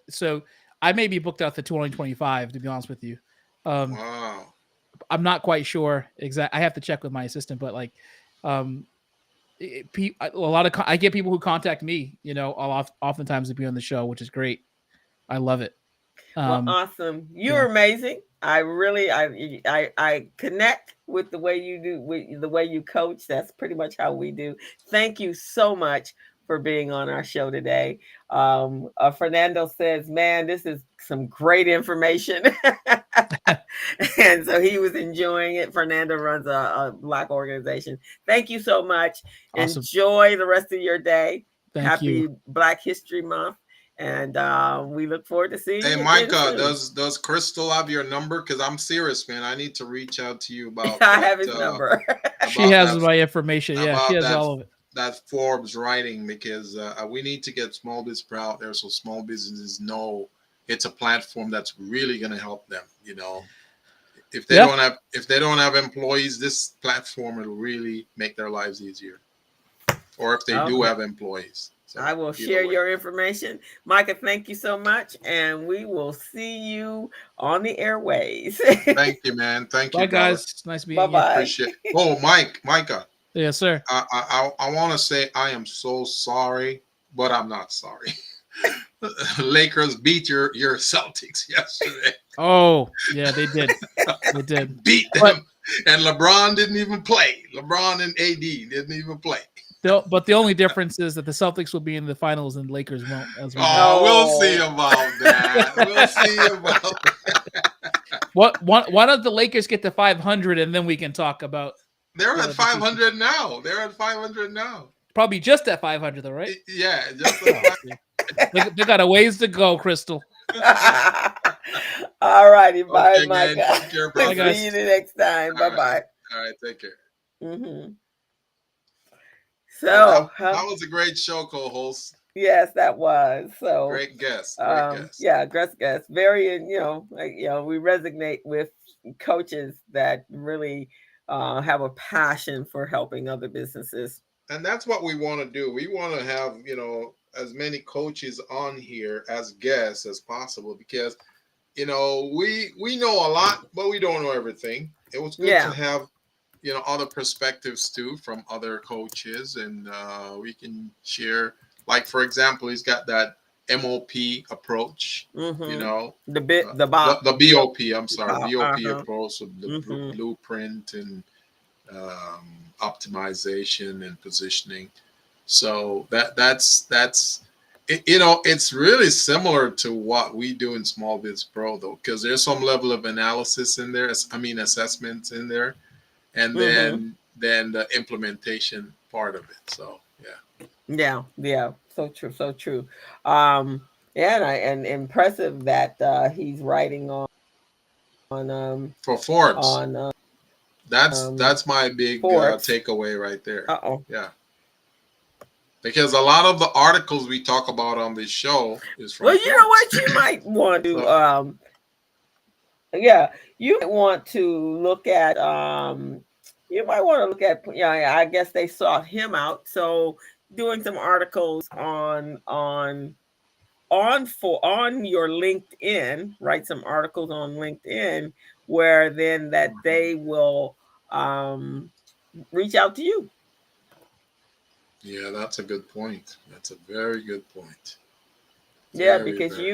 so I may be booked out to 2025. To be honest with you, Wow. I'm not quite sure exactly. I have to check with my assistant, but like, um, a lot of I get people who contact me. Oftentimes to be on the show, which is great. I love it. Well, awesome. You're Yeah. amazing. I really, I connect with the way you do, with the way you coach. That's pretty much how we do. Thank you so much for being on our show today. Fernando says, "Man, this is some great information," and so he was enjoying it. Fernando runs a Black organization. Thank you so much. Awesome. Enjoy the rest of your day. Thank Happy you. Black History Month. And we look forward to seeing Hey, you again Micah, soon. does Crystal have your number? Because I'm serious, man. I need to reach out to you about I that. have his number. She About has that my information. Yeah, she about has all of it. that Forbes writing, because we need to get small business out there so small businesses know it's a platform that's really going to help them. You know. Yeah. if they don't have employees, this platform will really make their lives easier. Or if they do Okay. have employees. I So will either share way. your information. Micah, thank you so much. And we will see you on the airways. Thank you, man. Thank you, Bye, brother. guys. Nice Bye meeting you. bye. Appreciate. Oh, Micah. Yes, sir. I want to say I am so sorry, but I'm not sorry. Lakers beat your Celtics yesterday. Oh, yeah, they did. They did. Beat But them, and LeBron didn't even play. LeBron and AD didn't even play. but the only difference is that the Celtics will be in the finals and Lakers won't, as we know. Oh, we'll see Oh. about that. We'll see about that. Why don't the Lakers get to 500 and then we can talk about They're at the future. 500 now. They're at 500 now. Probably just at 500 though, right? Yeah, just Oh, see. They got a ways to go, Crystal. All righty. Bye, okay, man. Micah. Take care, Bye, brother. See you guys. the next time. All Bye right. bye. All right. Take care. Hmm. Well, So, that was a great show, co-host. yes, that was. So, Great guest. Great guest. yeah, guess very, like, we resonate with coaches that really have a passion for helping other businesses. And that's what we want to do. We want to have, as many coaches on here as guests as possible because, we know a lot, but we don't know everything. It was good to Yeah. have, other perspectives too from other coaches, and we can share. Like, for example, he's got that MOP approach, Mm-hmm. The uh, bit, the bop, the BOP. I'm sorry, bop. BOP Uh-huh. approach of the Mm-hmm. blueprint and optimization and positioning. So it's really similar to what we do in Small Biz Pro though, because there's some level of analysis in there. I mean, assessments in there, and Mm-hmm. then the implementation part of it. So yeah, Yeah, yeah. So true, so true. Yeah, and impressive that he's writing on for Forbes, on that's my big Forbes. takeaway right there. Uh-oh. Yeah, because a lot of the articles we talk about on this show is from Well, you know Forbes. what? You might want to, So yeah, you might want to look at, you might want to look at, yeah, I guess they sought him out. So doing some articles on your LinkedIn, write some articles on LinkedIn where then that they will reach out to you. yeah, that's a good point. That's a very good point. Yeah, Very, because very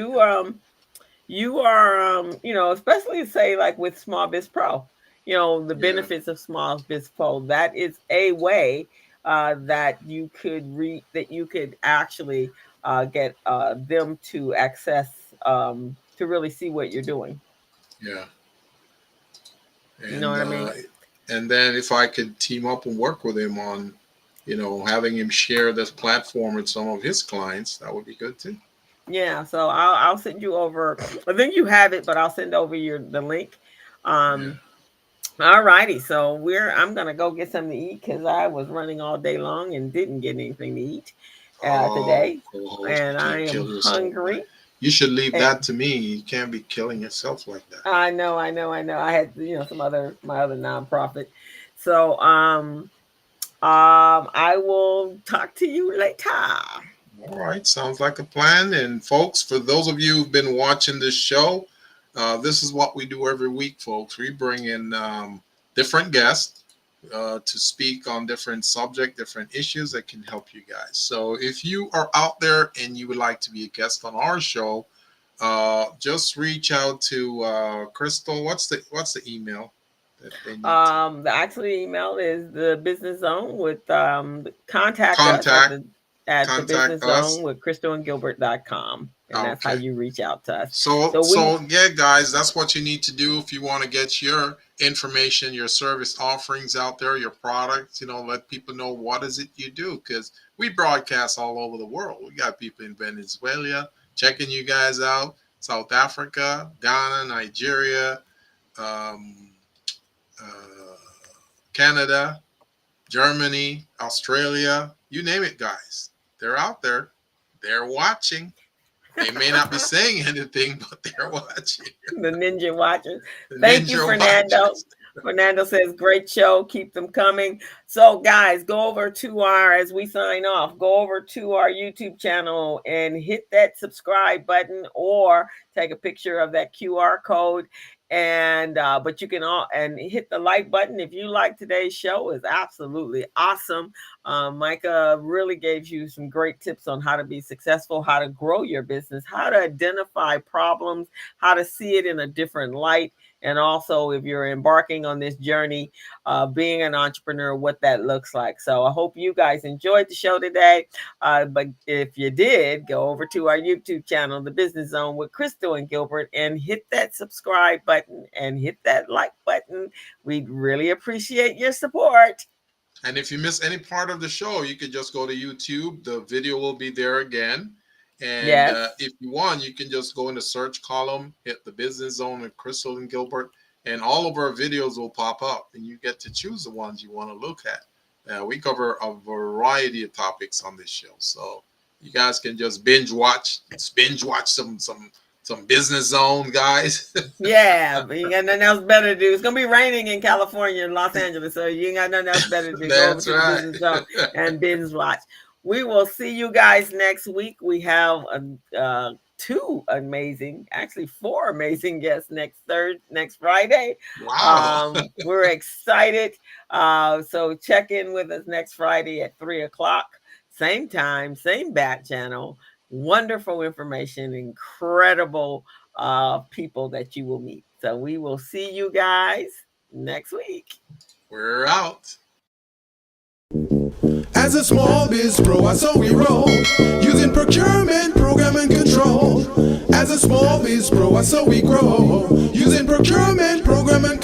you are especially say like with Small Biz Pro, the good. Yeah, benefits of Small Biz Pro, that is a way that you could actually get them to access, to really see what you're doing. yeah. You know And what I mean? then if I could team up and work with him on, having him share this platform with some of his clients, that would be good too. Yeah, so I'll send you over. I think you have it, but I'll send over the link. Yeah. Um, all righty, so I'm gonna go get something to eat because I was running all day long and didn't get anything to eat Oh, today, co-host, you and I can't am kill yourself, man. hungry. You should leave And that to me. You can't be killing yourself like that. I know. I had my other nonprofit, so I will talk to you later. All right, sounds like a plan. And folks, for those of you who've been watching this show, this is what we do every week, folks. We bring in different guests to speak on different subject, different issues that can help you guys. So if you are out there and you would like to be a guest on our show, just reach out to Crystal. What's the email that they need to The actual email is the business zone with contact us contact? at the Contact business us. zone with crystalandgilbert.com, and that's how Okay. you reach out to us. So, So we so yeah, guys, that's what you need to do if you want to get your information, your service offerings out there, your products. Let people know what is it you do, because we broadcast all over the world. We got people in Venezuela checking you guys out, South Africa, Ghana, Nigeria, um, uh, Canada, Germany, Australia, you name it, guys. They're out there. They're watching. They may not be saying anything, but they're watching. The ninja watchers. The Thank you, ninja Fernando. watchers. Fernando says, great show. Keep them coming. So, guys, go over to as we sign off, go over to our YouTube channel and hit that subscribe button or take a picture of that QR code. And, but you can all and hit the like button if you like today's show. Is absolutely awesome. Micah really gave you some great tips on how to be successful, how to grow your business, how to identify problems, how to see it in a different light. And also, if you're embarking on this journey, being an entrepreneur, what that looks like. So I hope you guys enjoyed the show today. But if you did, go over to our YouTube channel, The Business Zone with Crystal and Gilbert, and hit that subscribe button and hit that like button. We'd really appreciate your support. And if you miss any part of the show, you can just go to YouTube. The video will be there again. And Yes. If you want, you can just go in the search column, hit the Business Zone with Crystal and Gilbert, and all of our videos will pop up, and you get to choose the ones you want to look at. We cover a variety of topics on this show, so you guys can just binge watch some Business Zone, guys. Yeah, but you got nothing else better to do. It's gonna be raining in California and Los Angeles, so you ain't got nothing else better to do. Go over That's to the right. Business Zone and binge watch. We will see you guys next week. We have actually four amazing guests next Friday. Wow. We're excited. So check in with us next Friday at 3:00, same time, same bat channel. Wonderful information, incredible people that you will meet. So we will see you guys next week. We're out. As a small biz pro, I saw we roll, using procurement, program, and control. As a small biz pro, I saw we grow, using procurement, program, and